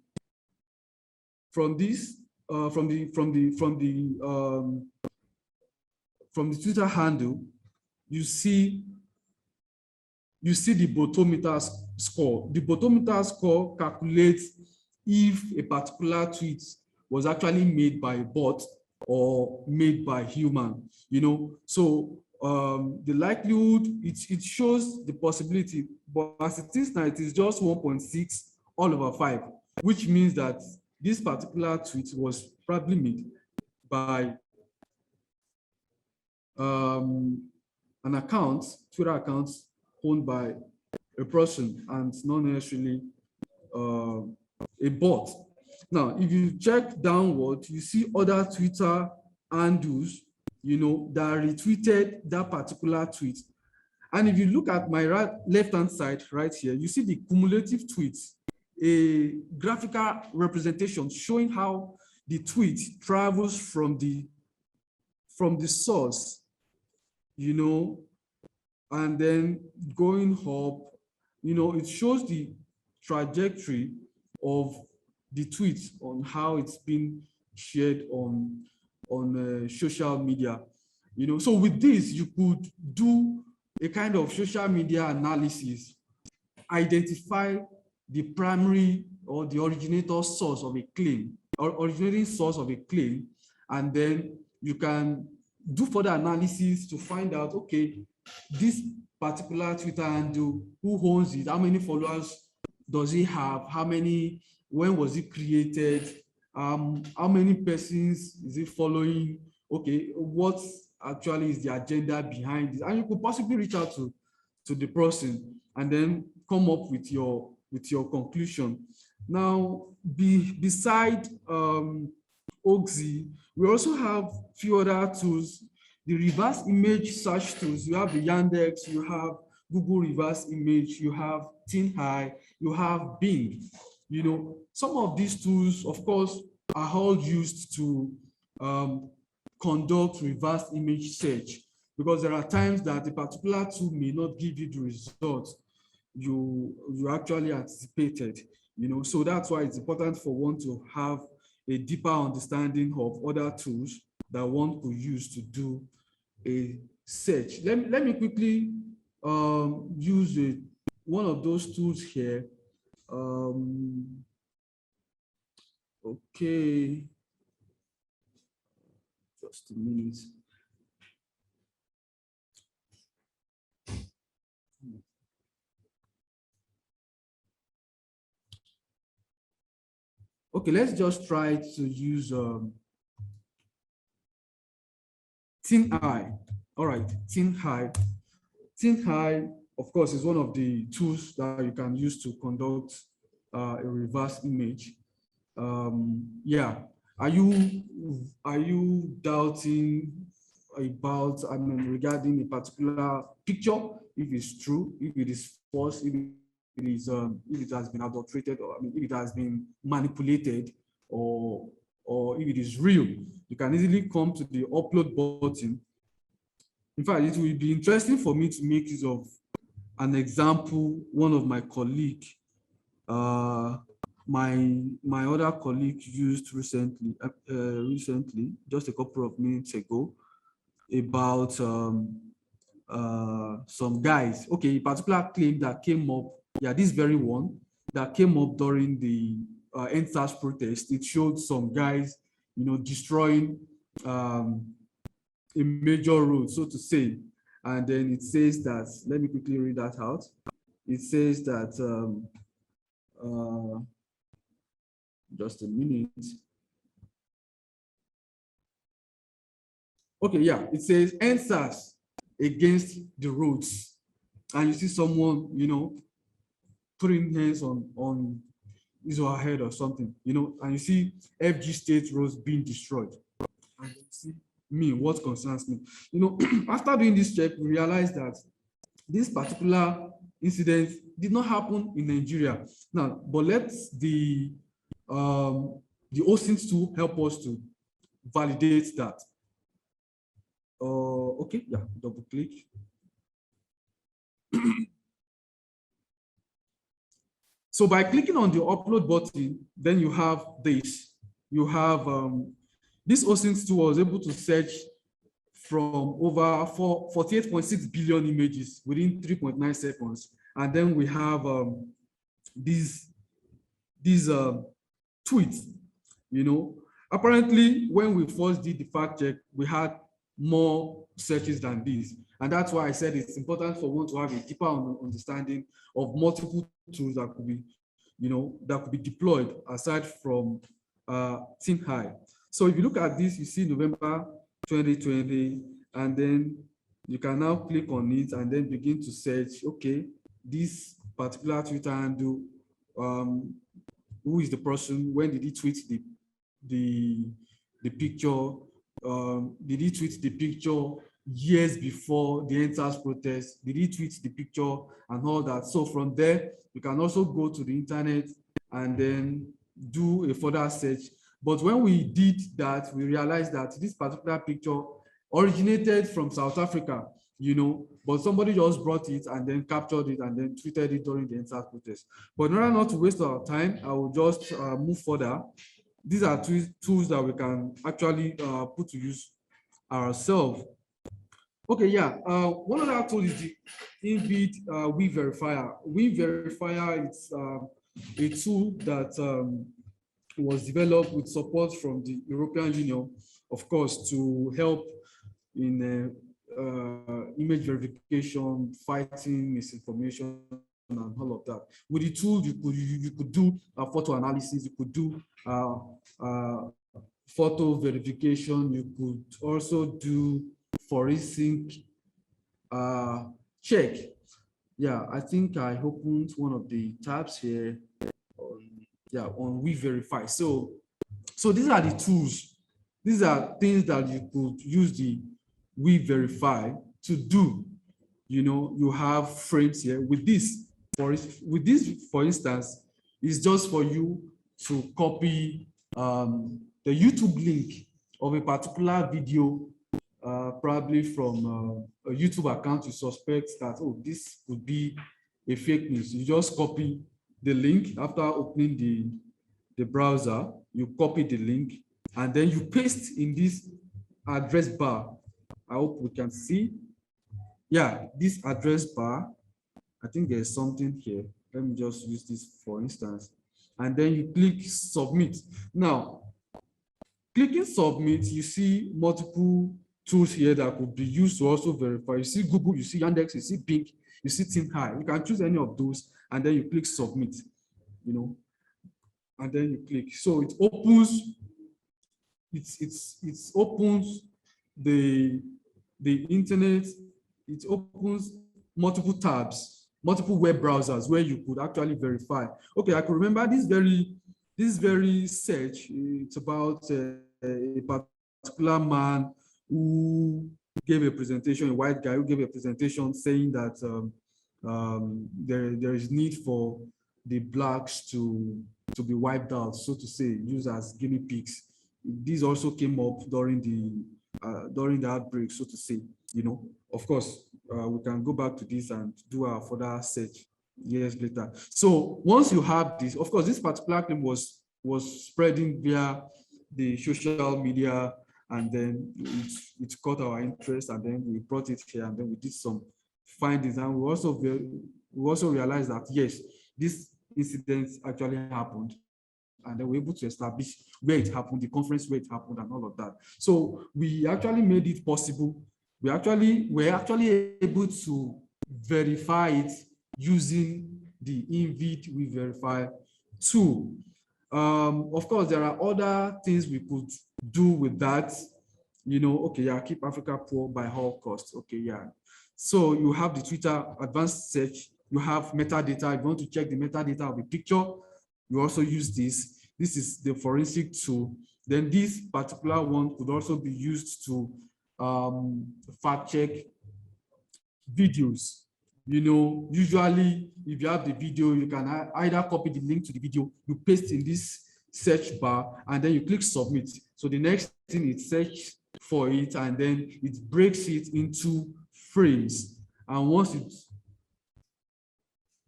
from this, from the Twitter handle, you see the botometer score. The botometer score calculates if a particular tweet was actually made by a bot or made by human. So the likelihood, it shows the possibility, but as it is now, it is just 1.6 all over 5, which means that this particular tweet was probably made by an account, Twitter account owned by a person and not necessarily a bot. Now, if you check downward, you see other Twitter handles, that retweeted that particular tweet. And if you look at my left-hand side right here, you see the cumulative tweets, a graphical representation showing how the tweet travels from the source, and then going up, it shows the trajectory of the tweet on how it's been shared on social media. So with this, you could do a kind of social media analysis, identify the primary or the originator source of a claim, or originating source of a claim, and then you can do further analysis to find out, okay, this particular Twitter handle, who owns it, how many followers does it have, when was it created, how many persons is it following, okay, what actually is the agenda behind it, and you could possibly reach out to the person and then come up with your conclusion. Now, beside Oxy, we also have a few other tools. The reverse image search tools, you have the Yandex, you have Google reverse image, you have TinEye, you have Bing. Some of these tools, of course, are all used to conduct reverse image search, because there are times that a particular tool may not give you the results you actually anticipated. So that's why it's important for one to have a deeper understanding of other tools that one could use to do a search. Let me quickly use one of those tools here. Okay, just a minute. Okay, let's just try to use TinEye. All right, TinEye. TinEye, of course, is one of the tools that you can use to conduct a reverse image. Yeah, are you doubting about, regarding a particular picture, if it's true, if it is false, if it has been adulterated, or if it has been manipulated, or if it is real? You can easily come to the upload button. In fact, it will be interesting for me to make use of an example one of my colleagues My other colleague used recently, just a couple of minutes ago, about some guys. Okay, a particular claim that came up. Yeah, this very one that came up during the NSAS protest. It showed some guys, destroying a major road, so to say. And then it says that, let me quickly read that out. It says that, just a minute. Okay, yeah, it says NSAS against the roads. And you see someone, putting hands on his or her head or something, and you see FG state roads being destroyed. And you see what concerns me. After doing this check, we realized that this particular incident did not happen in Nigeria. Now, but let the OSINT tool help us to validate that. Okay, yeah, double click. So by clicking on the upload button, then you have this. You have this OSINT tool was able to search from over 48.6 billion images within 3.9 seconds. And then we have these tweets, Apparently, when we first did the fact check, we had more searches than these. And that's why I said it's important for one to have a deeper understanding of multiple tools that could be, that could be deployed aside from Team High. So if you look at this, you see November 2020, and then you can now click on it and then begin to search, okay, this particular Twitter handle, who is the person, when did he tweet the picture, did he tweet the picture years before the NSAS protest, did he tweet the picture and all that. So from there, you can also go to the internet and then do a further search. But when we did that, we realized that this particular picture originated from South Africa, but somebody just brought it and then captured it and then tweeted it during the NSAS protest. But in order not to waste our time, I will just move further. These are tools that we can actually put to use ourselves. Okay, yeah. One other tool is the inbuilt WeVerifier. WeVerifier is a tool that was developed with support from the European Union, of course, to help in image verification, fighting misinformation, and all of that. With the tool, you could do photo analysis, you could do photo verification, you could also do forensic check. Yeah, I think I opened one of the tabs here on WeVerify. So these are the tools. These are things that you could use the WeVerify to do. You have frames here with this. For instance, it's just for you to copy the YouTube link of a particular video, probably from a YouTube account you suspect that, oh, this could be a fake news. You just copy the link after opening the browser, you copy the link, and then you paste in this address bar. I hope we can see. Yeah, this address bar, I think there's something here. Let me just use this for instance. And then you click submit. Now, clicking submit, you see multiple tools here that could be used to also verify. You see Google, you see Yandex, you see Bing, you see Team High. You can choose any of those and then you click submit, and then you click. So it opens, it opens the internet, it opens multiple tabs, multiple web browsers where you could actually verify. Okay, I can remember this very search. It's about a particular man who gave a presentation, a white guy who gave a presentation saying that there is need for the blacks to be wiped out, so to say, used as guinea pigs. These also came up during the outbreak, so to say. Of course, we can go back to this and do our further search years later. So once you have this, of course, this particular claim was spreading via the social media, and then it caught our interest, and then we brought it here, and then we did some findings, and we also realized that yes, this incident actually happened, and then we're able to establish where it happened, the conference where it happened, and all of that. So we actually made it possible. We're actually able to verify it using the InVid We Verify tool. Of course, there are other things we could do with that. You know, okay, yeah, keep Africa poor by all costs. Okay, yeah. So you have the Twitter advanced search. You have metadata. If you want to check the metadata of a picture, you also use this. This is the forensic tool. Then this particular one could also be used to fact check videos. You know, usually if you have the video, you can either copy the link to the video, you paste in this search bar, and then you click submit. So the next thing it searches for it, and then it breaks it into frames. And once it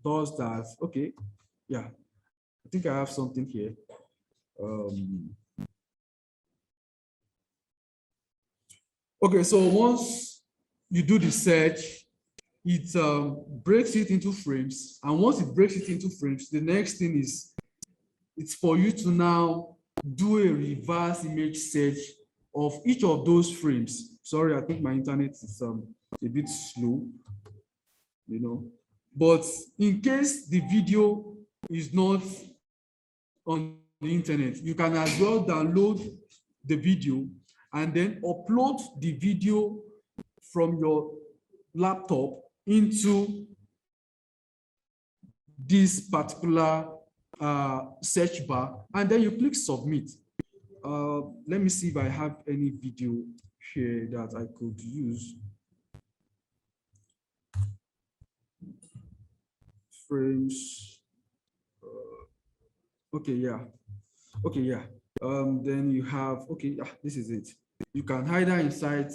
does that, okay, yeah, I think I have something here. Okay, so once you do the search, it breaks it into frames. And once it breaks it into frames, the next thing is it's for you to now do a reverse image search of each of those frames. Sorry, I think my internet is a bit slow, you know. But in case the video is not on the internet, you can as well download the video and then upload the video from your laptop into this particular search bar, and then you click submit. Let me see if I have any video here that I could use. Frames. Okay, yeah. Okay, yeah. Then you have, okay, yeah, this is it. You can either insert,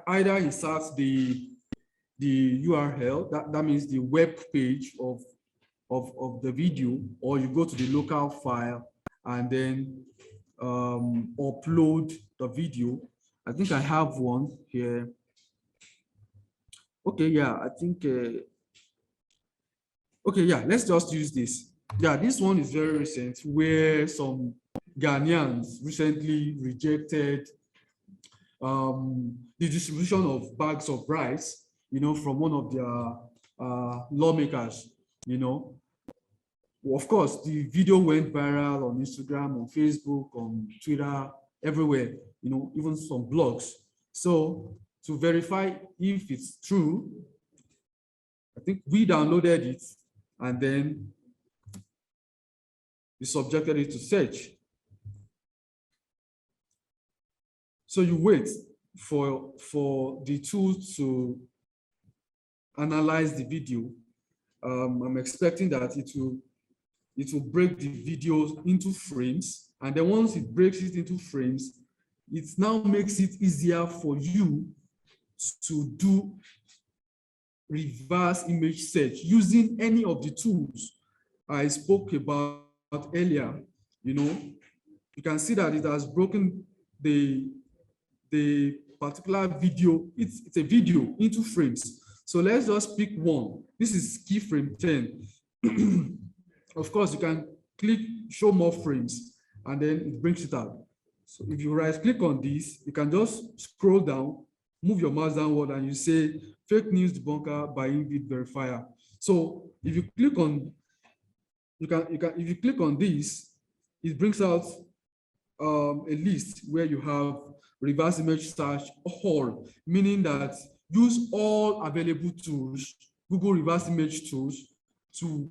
either insert the URL, that means the web page of the video, or you go to the local file and then upload the video. I think I have one here. Okay, yeah, I think, okay, yeah, let's just use this. Yeah, this one is very recent, where some Ghanaians recently rejected the distribution of bags of rice, you know, from one of their lawmakers, you know. Of course, the video went viral on Instagram, on Facebook, on Twitter, everywhere, you know, even some blogs. So to verify if it's true, I think we downloaded it and then we subjected it to search. So you wait for the tool to analyze the video. I'm expecting that it will break the videos into frames, and then once it breaks it into frames, it now makes it easier for you to do reverse image search using any of the tools I spoke about earlier. You know, you can see that it has broken the particular video. It's a video into frames. So let's just pick one. This is keyframe 10. Of course, you can click show more frames, and then it brings it out. So if you right click on this, you can just scroll down, move your mouse downward, and you say fake news debunker by InVid verifier. So if you click on, if you click on this, it brings out a list where you have reverse image search all, meaning that use all available tools, Google reverse image tools, to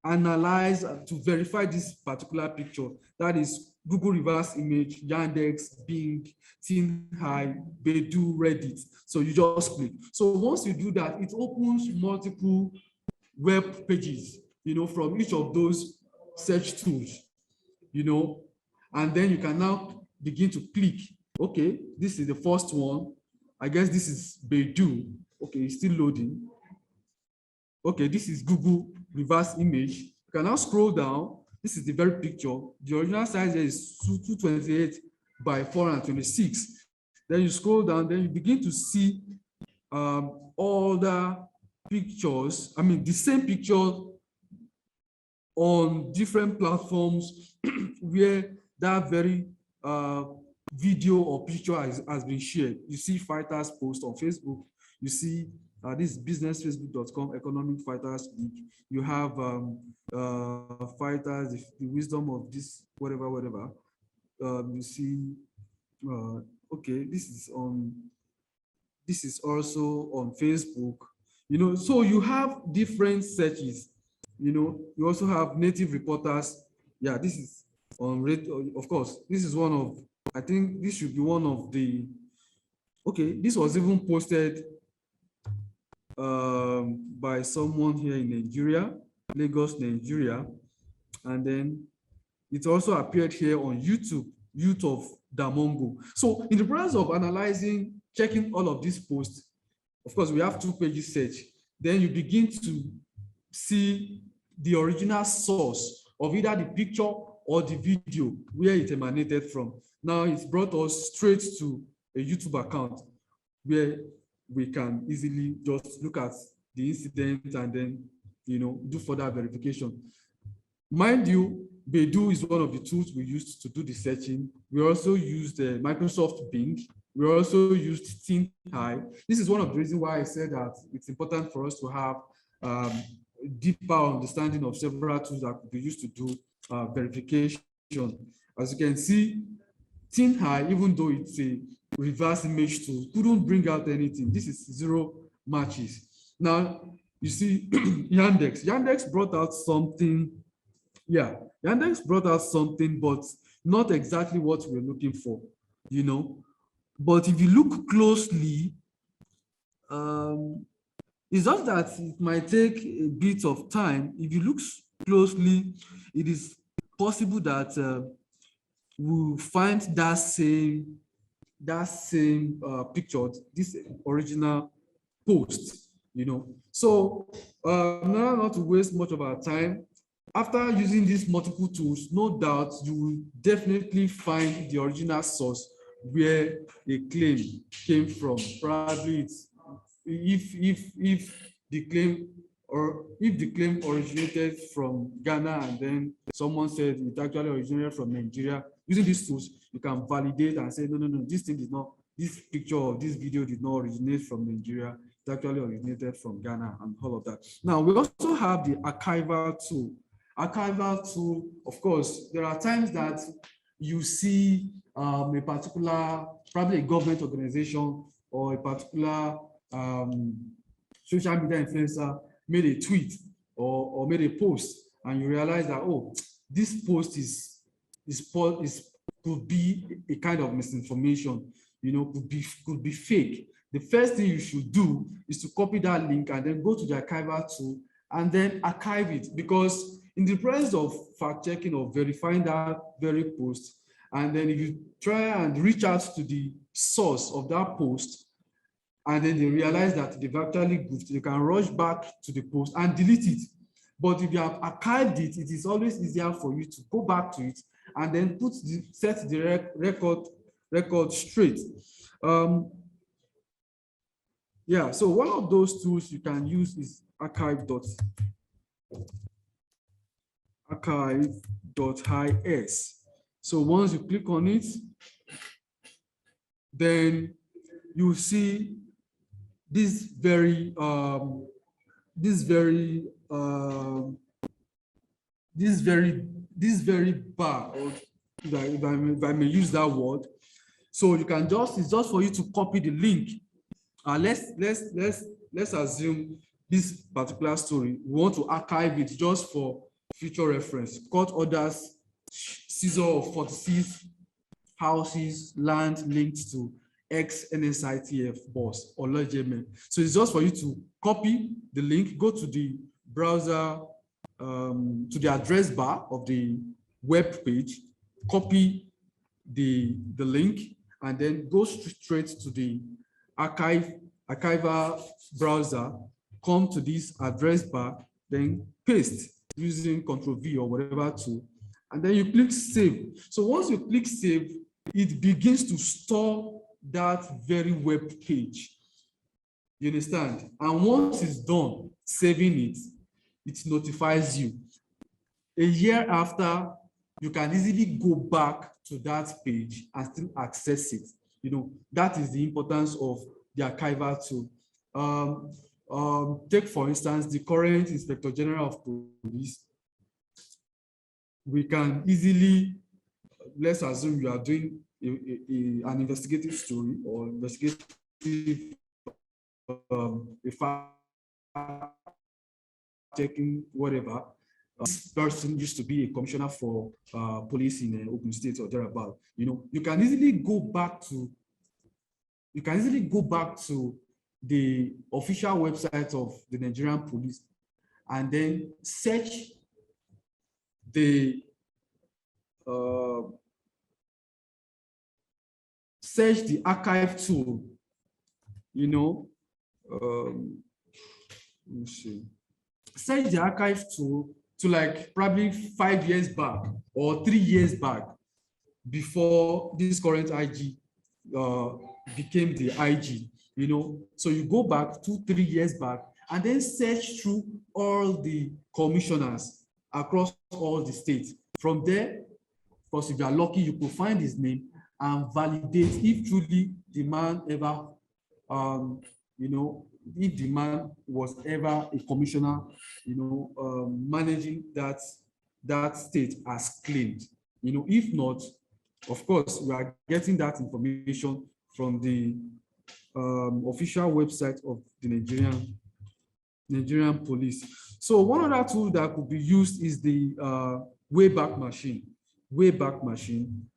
analyze, to verify this particular picture. That is Google reverse image, Yandex, Bing, TinHai, Baidu, Reddit. So you just click. So once you do that, it opens multiple web pages, you know, from each of those search tools, you know, and then you can now begin to click. Okay, this is the first one. I guess this is Baidu. Okay, it's still loading. okay, this is Google reverse image. You can now scroll down. This is the very picture. The original size here is 228 by 426. Then you scroll down, then you begin to see all the pictures, I mean, the same picture on different platforms where that very video or picture has been shared. You see fighters post on Facebook. You see this businessfacebook.com economic fighters league. You have fighters, the wisdom of this, whatever. You see, okay, this is also on Facebook. You know, so you have different searches. You know, you also have native reporters. Yeah, this is on radio. Of course, this is one of, I think this should be one of the, okay, this was even posted by someone here in Nigeria, Lagos, Nigeria. And then it also appeared here on YouTube, Youth of Damongo. So in the process of analyzing, checking all of these posts, of course, we have 2 pages search. Then you begin to see the original source of either the picture or the video where it emanated from. Now it's brought us straight to a YouTube account where we can easily just look at the incident and then, you know, do further verification. Mind you, Beidou is one of the tools we used to do the searching. We also used Microsoft Bing. We also used TinHai. This is one of the reasons why I said that it's important for us to have deeper understanding of several tools that could be used to do verification. As you can see, TinHai, even though it's a reverse image tool, couldn't bring out anything. This is 0 matches. Now, you see, Yandex brought out something. Yeah, Yandex brought out something, but not exactly what we're looking for, you know. But if you look closely, it's just that it might take a bit of time. If you look closely, it is possible that we'll find that same picture, this original post, you know. So now, not to waste much of our time, after using these multiple tools, no doubt you will definitely find the original source where a claim came from. Probably it's if the claim originated from Ghana and then someone said it actually originated from Nigeria. Using these tools, you can validate and say, no, this thing did not, this picture or this video did not originate from Nigeria. It actually originated from Ghana and all of that. Now, we also have the archival tool. Archival tool, of course, there are times that you see a particular, probably a government organization or a particular social media influencer made a tweet or made a post, and you realize that, oh, this post could be a kind of misinformation, you know, could be fake. The first thing you should do is to copy that link and then go to the archival tool and then archive it, because in the process of fact checking or verifying that very post, and then if you try and reach out to the source of that post, and then they realize that they've actually goofed, you can rush back to the post and delete it. But if you have archived it, it is always easier for you to go back to it and then set the record straight. Yeah, so one of those tools you can use is archive.is. So once you click on it, then you see this very bar, or if I may use that word. So you can it's just for you to copy the link. Let's assume this particular story, we want to archive it just for future reference. Court orders seizure of 46 houses, land linked to ex-NSITF boss or legitimate. So it's just for you to copy the link, go to the browser, to the address bar of the web page, copy the link, and then go straight to the archival browser come to this address bar, then paste using Ctrl+V or whatever tool, and then you click save. So once you click save, it begins to store that very web page. You understand? And once it's done saving it, it notifies you. A year after, you can easily go back to that page and still access it. You know, that is the importance of the archival tool. Take, for instance, the current Inspector General of Police. We can easily, let's assume you are doing an investigative story or investigative a fact-checking, whatever. This person used to be a commissioner for police in Ogun State or thereabout. You know, you can easily go back to the official website of the Nigerian police and then search the archive tool. You know, let me see. Search the archive tool to like probably 5 years back or 3 years back before this current IG became the IG, you know. So you go back 2-3 years back and then search through all the commissioners across all the states. From there, of course, if you are lucky, you could find his name and validate if truly the man ever you know, if the man was ever a commissioner, you know, managing that state as claimed. You know, if not, of course, we are getting that information from the official website of the Nigerian police. So one other tool that could be used is the Wayback Machine. Wayback Machine.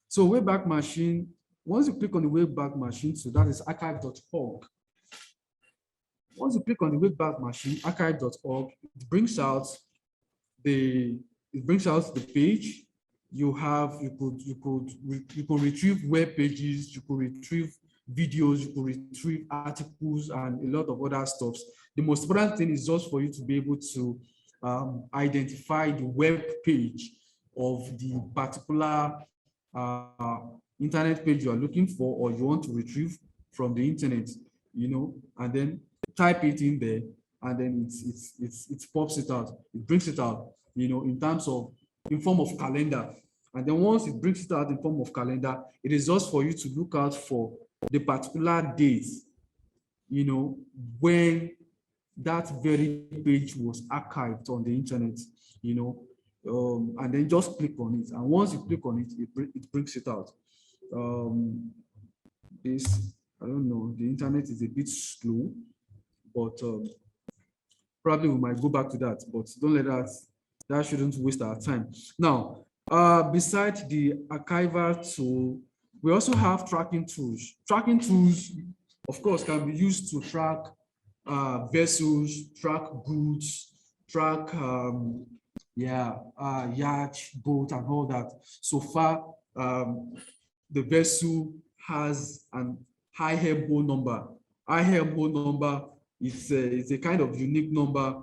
So Wayback Machine, once you click on the Wayback Machine, so that is archive.org. Once you click on the Wayback Machine, archive.org, it brings out the page. You could retrieve web pages, you could retrieve videos, you could retrieve articles and a lot of other stuff. The most important thing is just for you to be able to identify the web page of the particular internet page you are looking for or you want to retrieve from the internet, you know, and then type it in there, and then it pops it out, it brings it out, you know, in form of calendar. And then once it brings it out in form of calendar, it is just for you to look out for the particular dates, you know, when that very page was archived on the internet, you know. And then just click on it, and once you click on it, it brings it out. This, I don't know, the internet is a bit slow, but probably we might go back to that, but don't let that shouldn't waste our time. Now, besides the archival tool, we also have tracking tools. Tracking tools, of course, can be used to track vessels, track goods, track yacht, boat, and all that. So far, the vessel has an IMO number. IMO number is a kind of unique number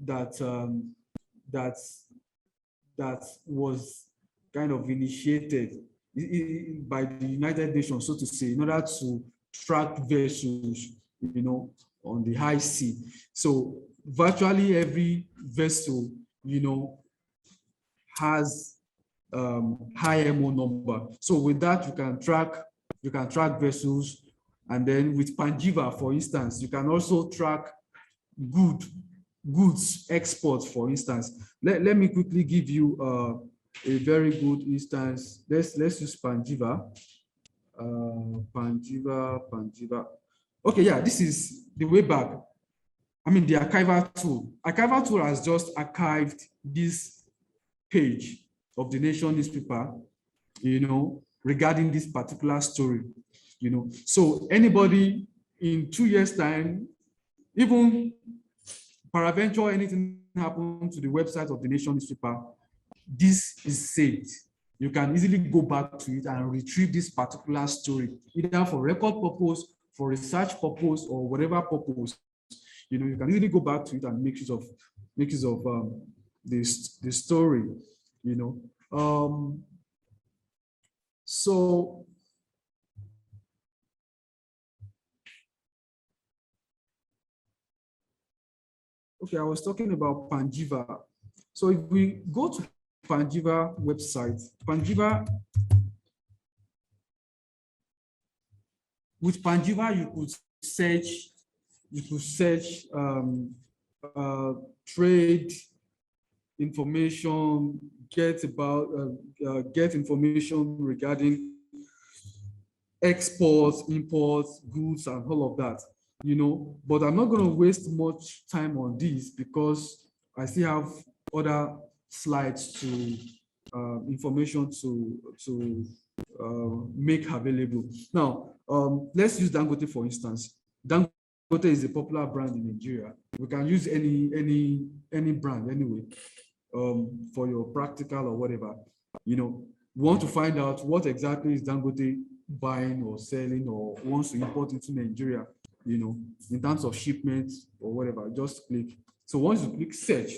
that was kind of initiated by the United Nations, so to say, in order to track vessels, you know, on the high sea. So virtually every vessel, you know, has IMO number. So with that, you can track vessels, and then with Panjiva, for instance, you can also track goods exports, for instance. Let me quickly give you a very good instance. Let's use Panjiva. Panjiva. Okay, yeah, this is the Wayback. I mean, the archival tool. Archival tool has just archived this page of the Nation newspaper, you know, regarding this particular story, you know. So anybody in 2 years' time, even peradventure anything happened to the website of the Nation newspaper, this is saved. you can easily go back to it and retrieve this particular story, either for record purpose, for research purpose, or whatever purpose. You know, you can easily go back to it and make use of the story. You know, so okay, I was talking about Panjiva. So if we go to Panjiva website, with Panjiva, you could search trade information, get information regarding exports, imports, goods, and all of that. You know, but I'm not going to waste much time on this because I still have other slides to information to make available. Now, let's use Dangote for instance. Dangote is a popular brand in Nigeria. We can use any brand anyway for your practical or whatever. You know, we want to find out what exactly is Dangote buying or selling or wants to import into Nigeria. You know, in terms of shipments or whatever, just click. So once you click search,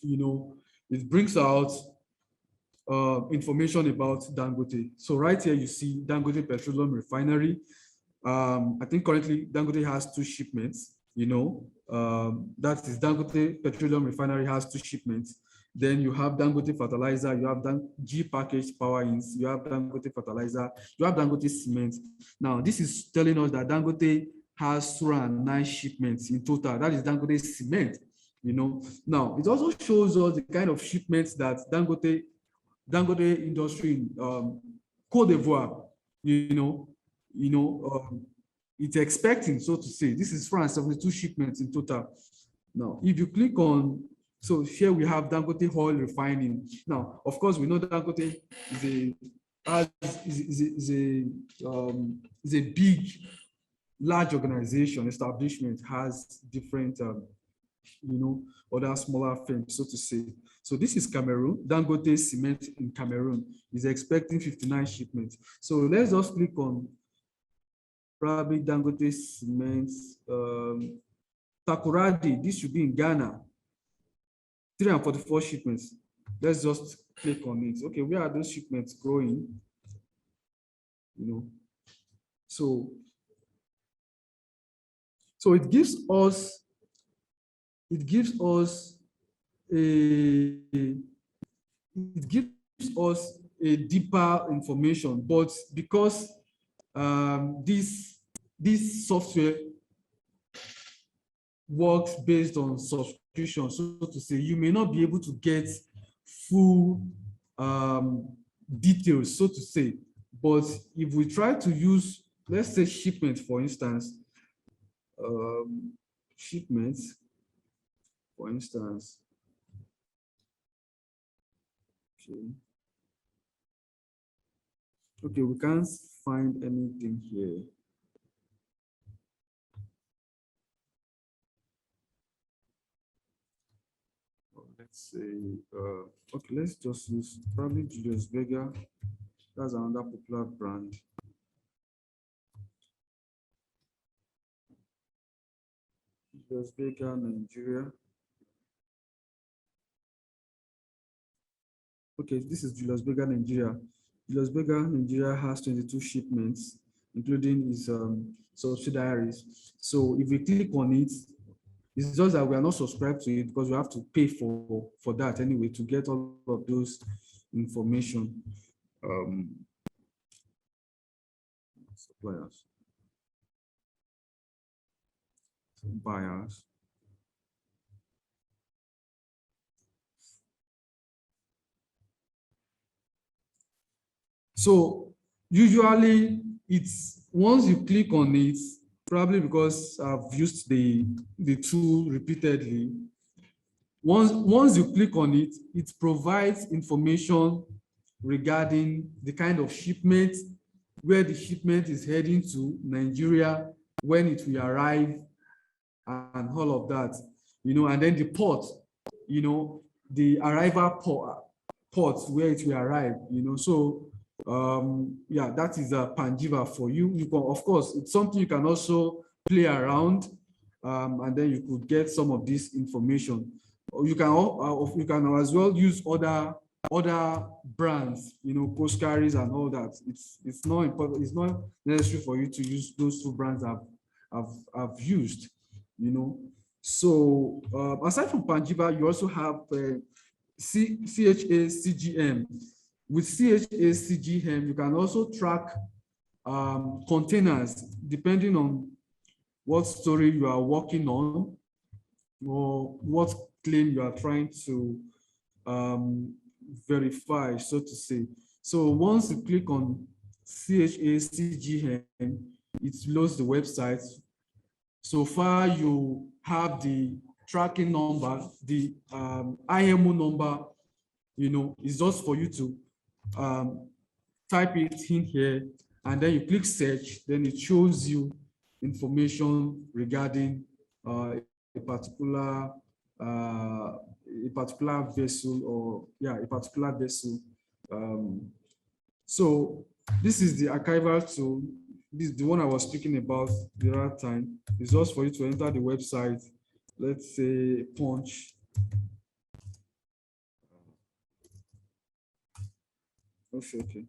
you know, it brings out information about Dangote. So right here, you see Dangote Petroleum Refinery. I think currently Dangote has 2 shipments, you know, that is Dangote Petroleum Refinery has 2 shipments. Then you have Dangote Fertilizer, you have G Packaged Power Inns, you have Dangote Fertilizer, you have Dangote Cement. Now, this is telling us that Dangote has 209 shipments in total. That is Dangote Cement, you know. Now, it also shows us the kind of shipments that Dangote industry in Côte d'Ivoire, it's expecting, so to say. This is France, 72 shipments in total. Now, if you click on, so here we have Dangote Oil Refining. Now, of course, we know that Dangote is a big, large organization, establishment, has different, other smaller firms, so to say. So this is Cameroon. Dangote Cement in Cameroon is expecting 59 shipments. So let's just click on probably Dangote Cement. Takoradi, this should be in Ghana. 344 shipments. Let's just click on it. Okay, where are those shipments going? You know, so it gives us a deeper information, but because this software works based on subscription, so to say, you may not be able to get full details, so to say. But if we try to use, let's say, shipment, for instance, shipments, for instance. Okay, we can't find anything here. Let's say, okay, let's just use probably Julius Berger. That's another popular brand. Julius Berger, Nigeria. Okay, this is Julius Berger, Nigeria. Julius Berger, Nigeria has 22 shipments, including his subsidiaries. So if we click on it, it's just that we are not subscribed to it because we have to pay for that anyway to get all of those information. Suppliers, buyers. So usually it's once you click on it, probably because I've used the tool repeatedly. Once you click on it, it provides information regarding the kind of shipment, where the shipment is heading to Nigeria, when it will arrive, and all of that, and then the port, the arrival port where it will arrive, So yeah, that is a Panjiva for you. You can, of course, it's something you can also play around, and then you could get some of this information. Or you can as well use other brands, Coscaris and all that. It's not important. It's not necessary for you to use those two brands I've used, So aside from Panjiva, you also have CHA CGM. With CHA CGM, you can also track containers depending on what story you are working on or what claim you are trying to verify, so to say. So once you click on CHA CGM, it loads the website. So far, you have the tracking number, the IMO number, it's just for you to type it in here, and then you click search, then it shows you information regarding a particular vessel, or a particular vessel. So this is the archival tool. This is the one I was speaking about the other time. It's just for you to enter the website. Let's say Punch. Okay.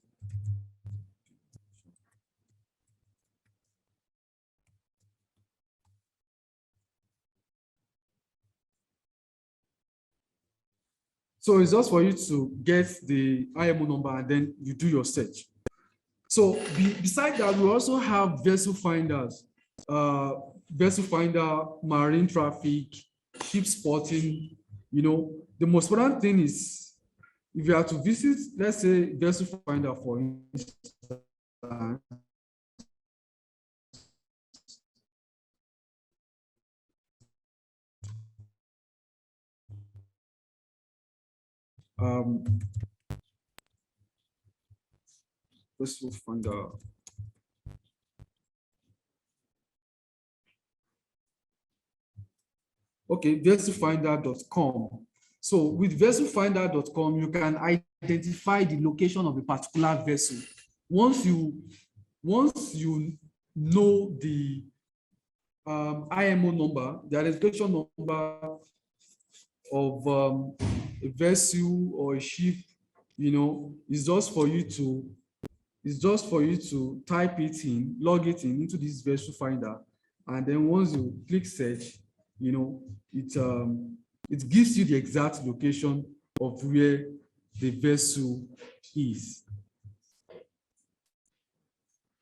So it's just for you to get the IMO number and then you do your search. So besides that, we also have vessel finders, vessel finder, marine traffic, ship spotting. The most important thing is if you are to visit, let's say vessel finder, for instance, vessel finder. Okay, vesselfinder.com. So with vesselfinder.com, you can identify the location of a particular vessel. Once you know the IMO number, the identification number of a vessel or a ship, it's just for you to type it in, log it in into this vessel finder, and then once you click search, it gives you the exact location of where the vessel is.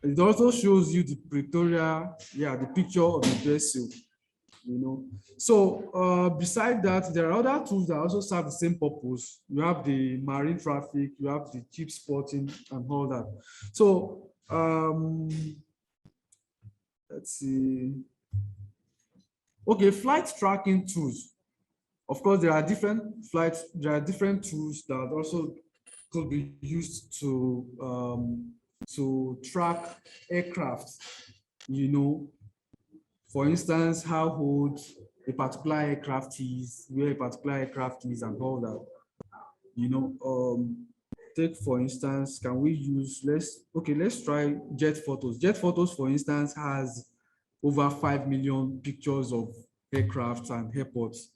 It also shows you the pictorial, the picture of the vessel, So beside that, there are other tools that also serve the same purpose. You have the marine traffic, you have the ship spotting and all that. So let's see. Okay, flight tracking tools. Of course, there are different tools that also could be used to track aircraft, For instance, how old a particular aircraft is, where a particular aircraft is, and all that. Take for instance, can we use, let's try Jet Photos. Jet Photos, for instance, has over 5 million pictures of aircraft and airports,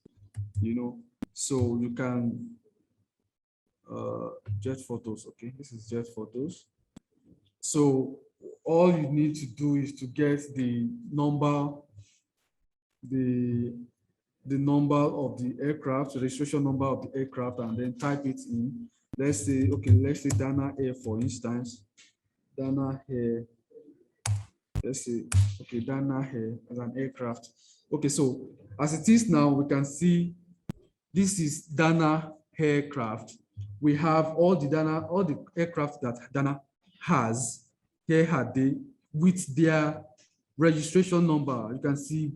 So you can, Jet Photos, okay, this is Jet Photos. So all you need to do is to get the number, the number of the aircraft, the registration number of the aircraft, and then type it in. Let's say Dana Air, for instance. Dana Air. Let's say, Dana Air as an aircraft. Okay, so as it is now, we can see this is Dana aircraft. We have all the aircraft that Dana has. Here are they with their registration number. You can see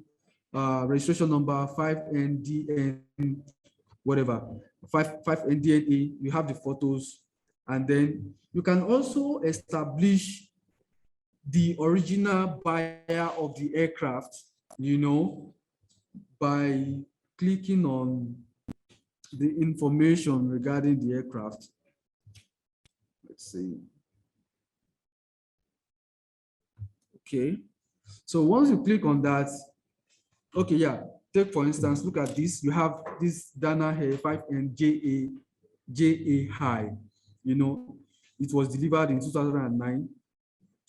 registration number 5NDN, whatever, 5NDNA. You have the photos, and then you can also establish the original buyer of the aircraft, by clicking on the information regarding the aircraft. see. Okay. So once you click on that, okay, yeah. Take for instance, look at this. You have this Dana here 5N JA high. You know, it was delivered in 2009.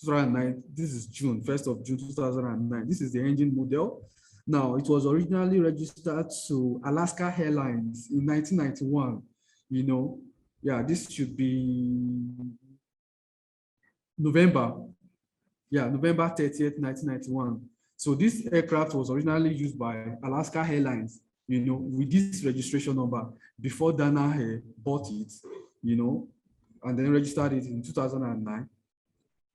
2009. This is June, 1st of June 2009. This is the engine model. Now, it was originally registered to Alaska Airlines in 1991. You know, yeah, this should be November. Yeah, November 30th, 1991. So this aircraft was originally used by Alaska Airlines, you know, with this registration number before Dana Air bought it, you know, and then registered it in 2009,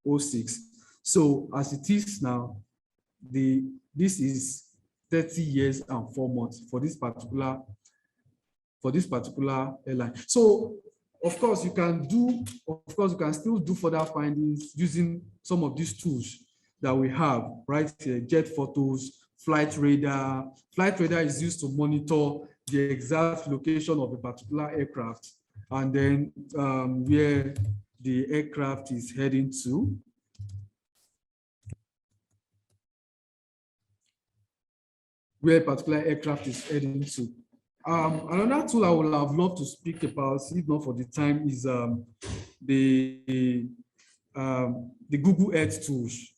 06. So as it is now, this is 30 years and 4 months for this particular airline. So of course you can still do further findings using some of these tools that we have right here. Jet photos, flight radar. Flight radar is used to monitor the exact location of a particular aircraft and then where the aircraft is heading to. Where a particular aircraft is heading to. Another tool I would have loved to speak about, if not for the time, is the Google Earth tools.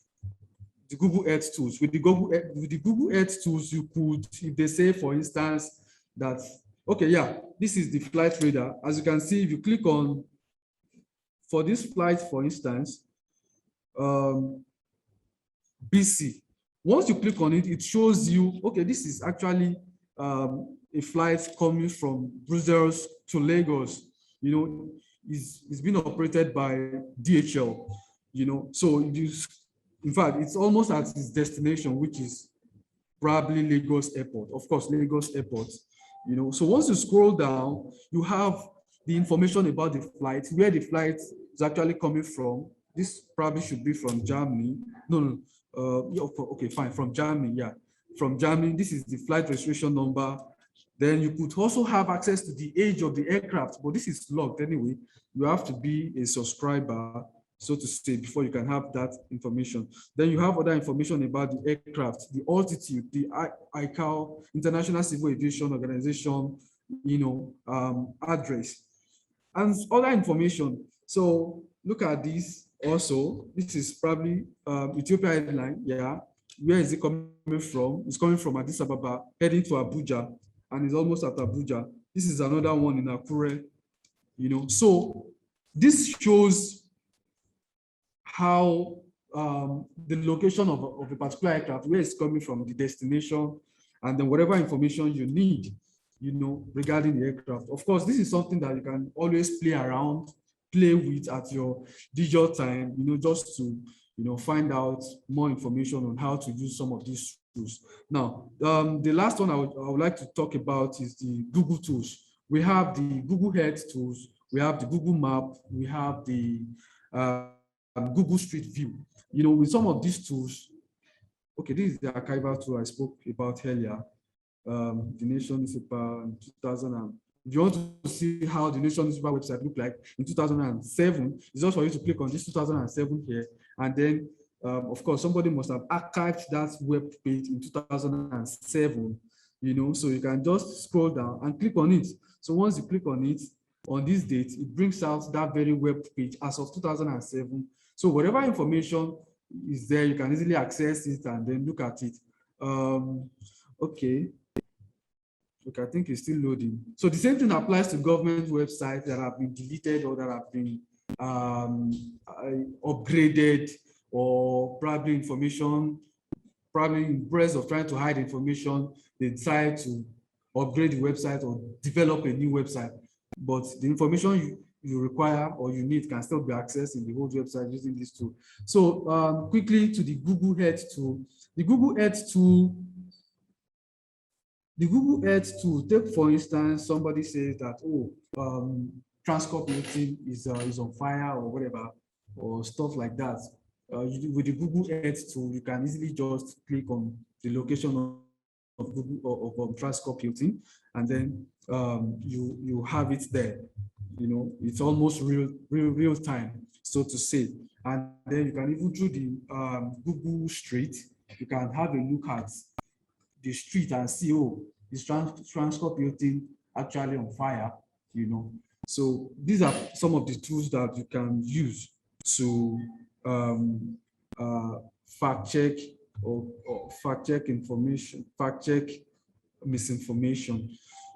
The Google Earth tools. With the Google Earth tools, you could, if they say, for instance, that, okay, yeah, this is the flight radar. As you can see, if you click on, for this flight, for instance, BC. Once you click on it, it shows you, okay, this is actually a flight coming from Brussels to Lagos. You know, it's been operated by DHL, you know. So in fact, it's almost at its destination, which is probably Lagos Airport. Of course, Lagos Airport, you know. So once you scroll down, you have the information about the flight, where the flight is actually coming from. This probably should be from Germany. No. Yeah, okay, fine, from Germany, yeah. From Germany, this is the flight registration number. Then you could also have access to the age of the aircraft, but this is locked anyway. You have to be a subscriber, so to say, before you can have that information. Then you have other information about the aircraft, the altitude, the ICAO, International Civil Aviation Organization, you know, address, and other information. So look at this. Also, this is probably Ethiopia Airline, yeah. Where is it coming from? It's coming from Addis Ababa, heading to Abuja, and it's almost at Abuja. This is another one in Akure, you know. So this shows how the location of a particular aircraft, where it's coming from, the destination, and then whatever information you need, you know, regarding the aircraft. Of course, this is something that you can always play with at your leisure time, you know, just to, you know, find out more information on how to use some of these tools. Now, the last one I would like to talk about is the Google tools. We have the Google Earth tools, we have the Google Map, we have the Google Street View. You know, with some of these tools, okay, this is the archival tool I spoke about earlier. The Nation newspaper in 2000. If you want to see how the Nation newspaper website looked like in 2007, it's just for you to click on this 2007 here. And then, of course, somebody must have archived that web page in 2007, you know, so you can just scroll down and click on it. So once you click on it, on this date, it brings out that very web page as of 2007. So whatever information is there, you can easily access it and then look at it. Okay. Okay, I think it's still loading. So the same thing applies to government websites that have been deleted or that have been upgraded, or probably information, probably in the process of trying to hide information, they decide to upgrade the website or develop a new website. But the information you require or you need can still be accessed in the whole website using this tool. So quickly to the Google Earth tool. The Google Earth tool, take for instance, somebody says that, oh, Transcorp meeting is on fire or whatever, or stuff like that. With the Google Earth tool, you can easily just click on the location Google of transcorp computing, and then you have it there. It's almost real time, so to say. And then you can even do the Google Street. You can have a look at the street and see, oh, is transcorp computing actually on fire? So these are some of the tools that you can use to fact check or fact check information, fact check misinformation.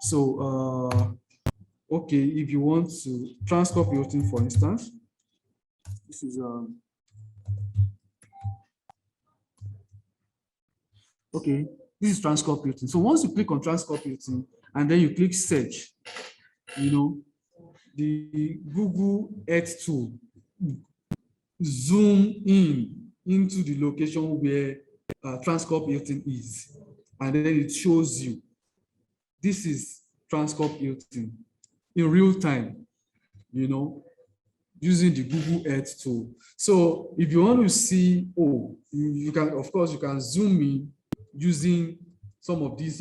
So okay, if you want to transcorp computing, for instance, this is okay, this is transcorp computing. So once you click on transcorp computing and then you click search, the Google Earth tool zoom into the location where transcorp computing is, and then it shows you this is transcorp computing in real time, using the Google Earth tool. So if you want to see, you can, of course, you can zoom in using some of these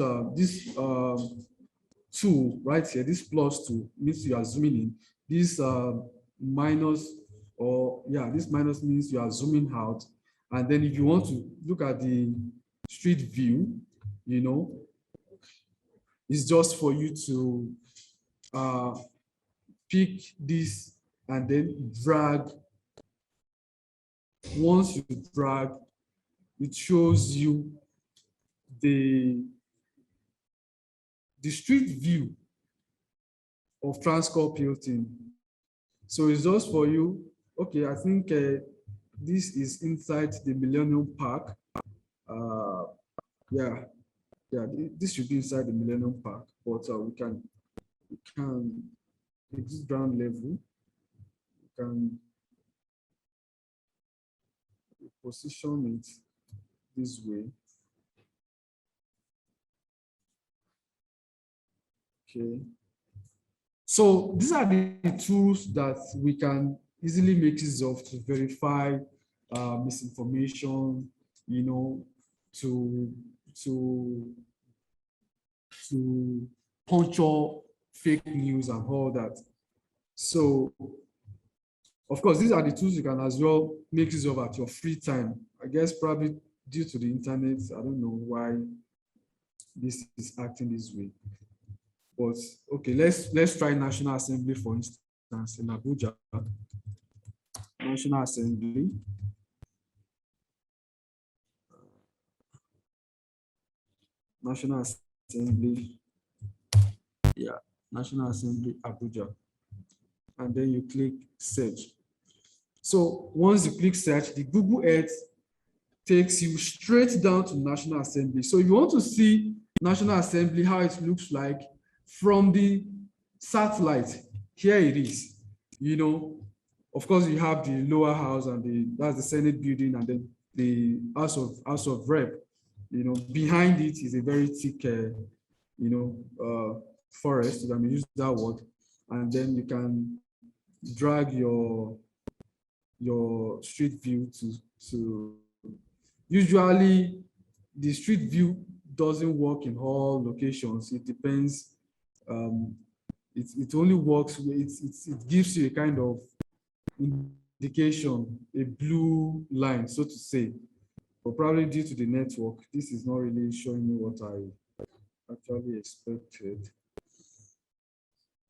tool right here. This plus tool means you are zooming in. This minus, this minus means you are zooming out. And then if you want to look at the street view, it's just for you to pick this and then drag. Once you drag, it shows you the street view of transcorp computing. So it's just for you. Okay, I think this is inside the Millennium Park. This should be inside the Millennium Park, but we can at this ground level, we can position it this way. Okay. So these are the tools that we can easily make use of to verify misinformation, to puncture fake news and all that. So, of course, these are the tools you can as well make use of at your free time. I guess probably due to the internet, I don't know why this is acting this way. But okay, let's try National Assembly, for instance, in Abuja. National Assembly. National Assembly. Yeah, National Assembly, Abuja. And then you click search. So once you click search, the Google Earth takes you straight down to National Assembly. So if you want to see National Assembly, how it looks like from the satellite, here it is. Of course, you have the lower house and that's the Senate building, and then the House of Rep. Behind it is a very thick, forest. You can use that word, and then you can drag your street view to. Usually, the street view doesn't work in all locations. It depends. It only works. It gives you a kind of indication, a blue line, so to say. But probably due to the network, this is not really showing me what I actually expected.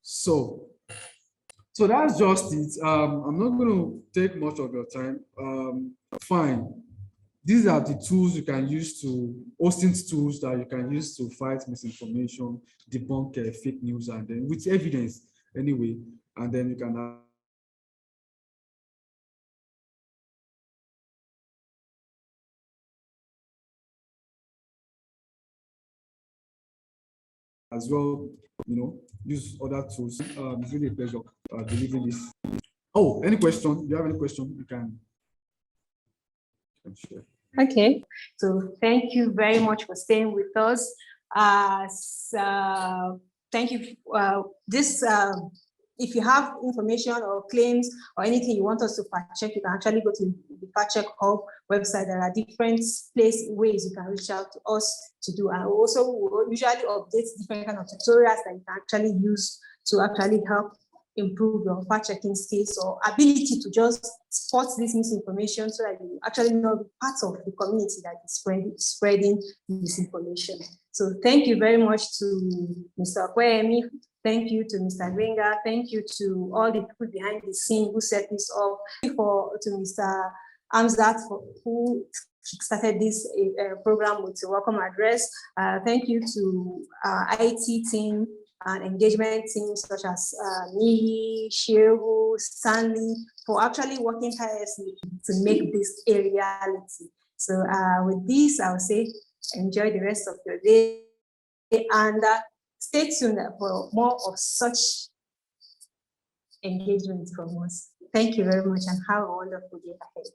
So that's just it. I'm not going to take much of your time. Fine. These are the tools you can use OSINT tools that you can use to fight misinformation, debunk fake news, and then with evidence anyway, and then you can as well, use other tools. It's really a pleasure delivering this. Oh, any question? Do you have any question? You can share. Okay, so thank you very much for staying with us. Thank you. This if you have information or claims or anything you want us to fact check, you can actually go to the FactCheckHub website. There are different ways you can reach out to us to do. And also we'll usually update different kind of tutorials that you can actually use to actually help improve your fact checking skills or ability to just spot this misinformation so that you actually know the part of the community that is spreading misinformation. So thank you very much to Mr. Okwemi. Thank you to Mr. Gwenga. Thank you to all the people behind the scene who set this up. Thank you to Mr. Amzat who started this program with a welcome address. Thank you to our IT team and engagement teams such as me, Shehu, Stanley, for actually working tirelessly to make this a reality. So with this, I'll say enjoy the rest of your day and stay tuned for more of such engagement from us. Thank you very much and have a wonderful day ahead.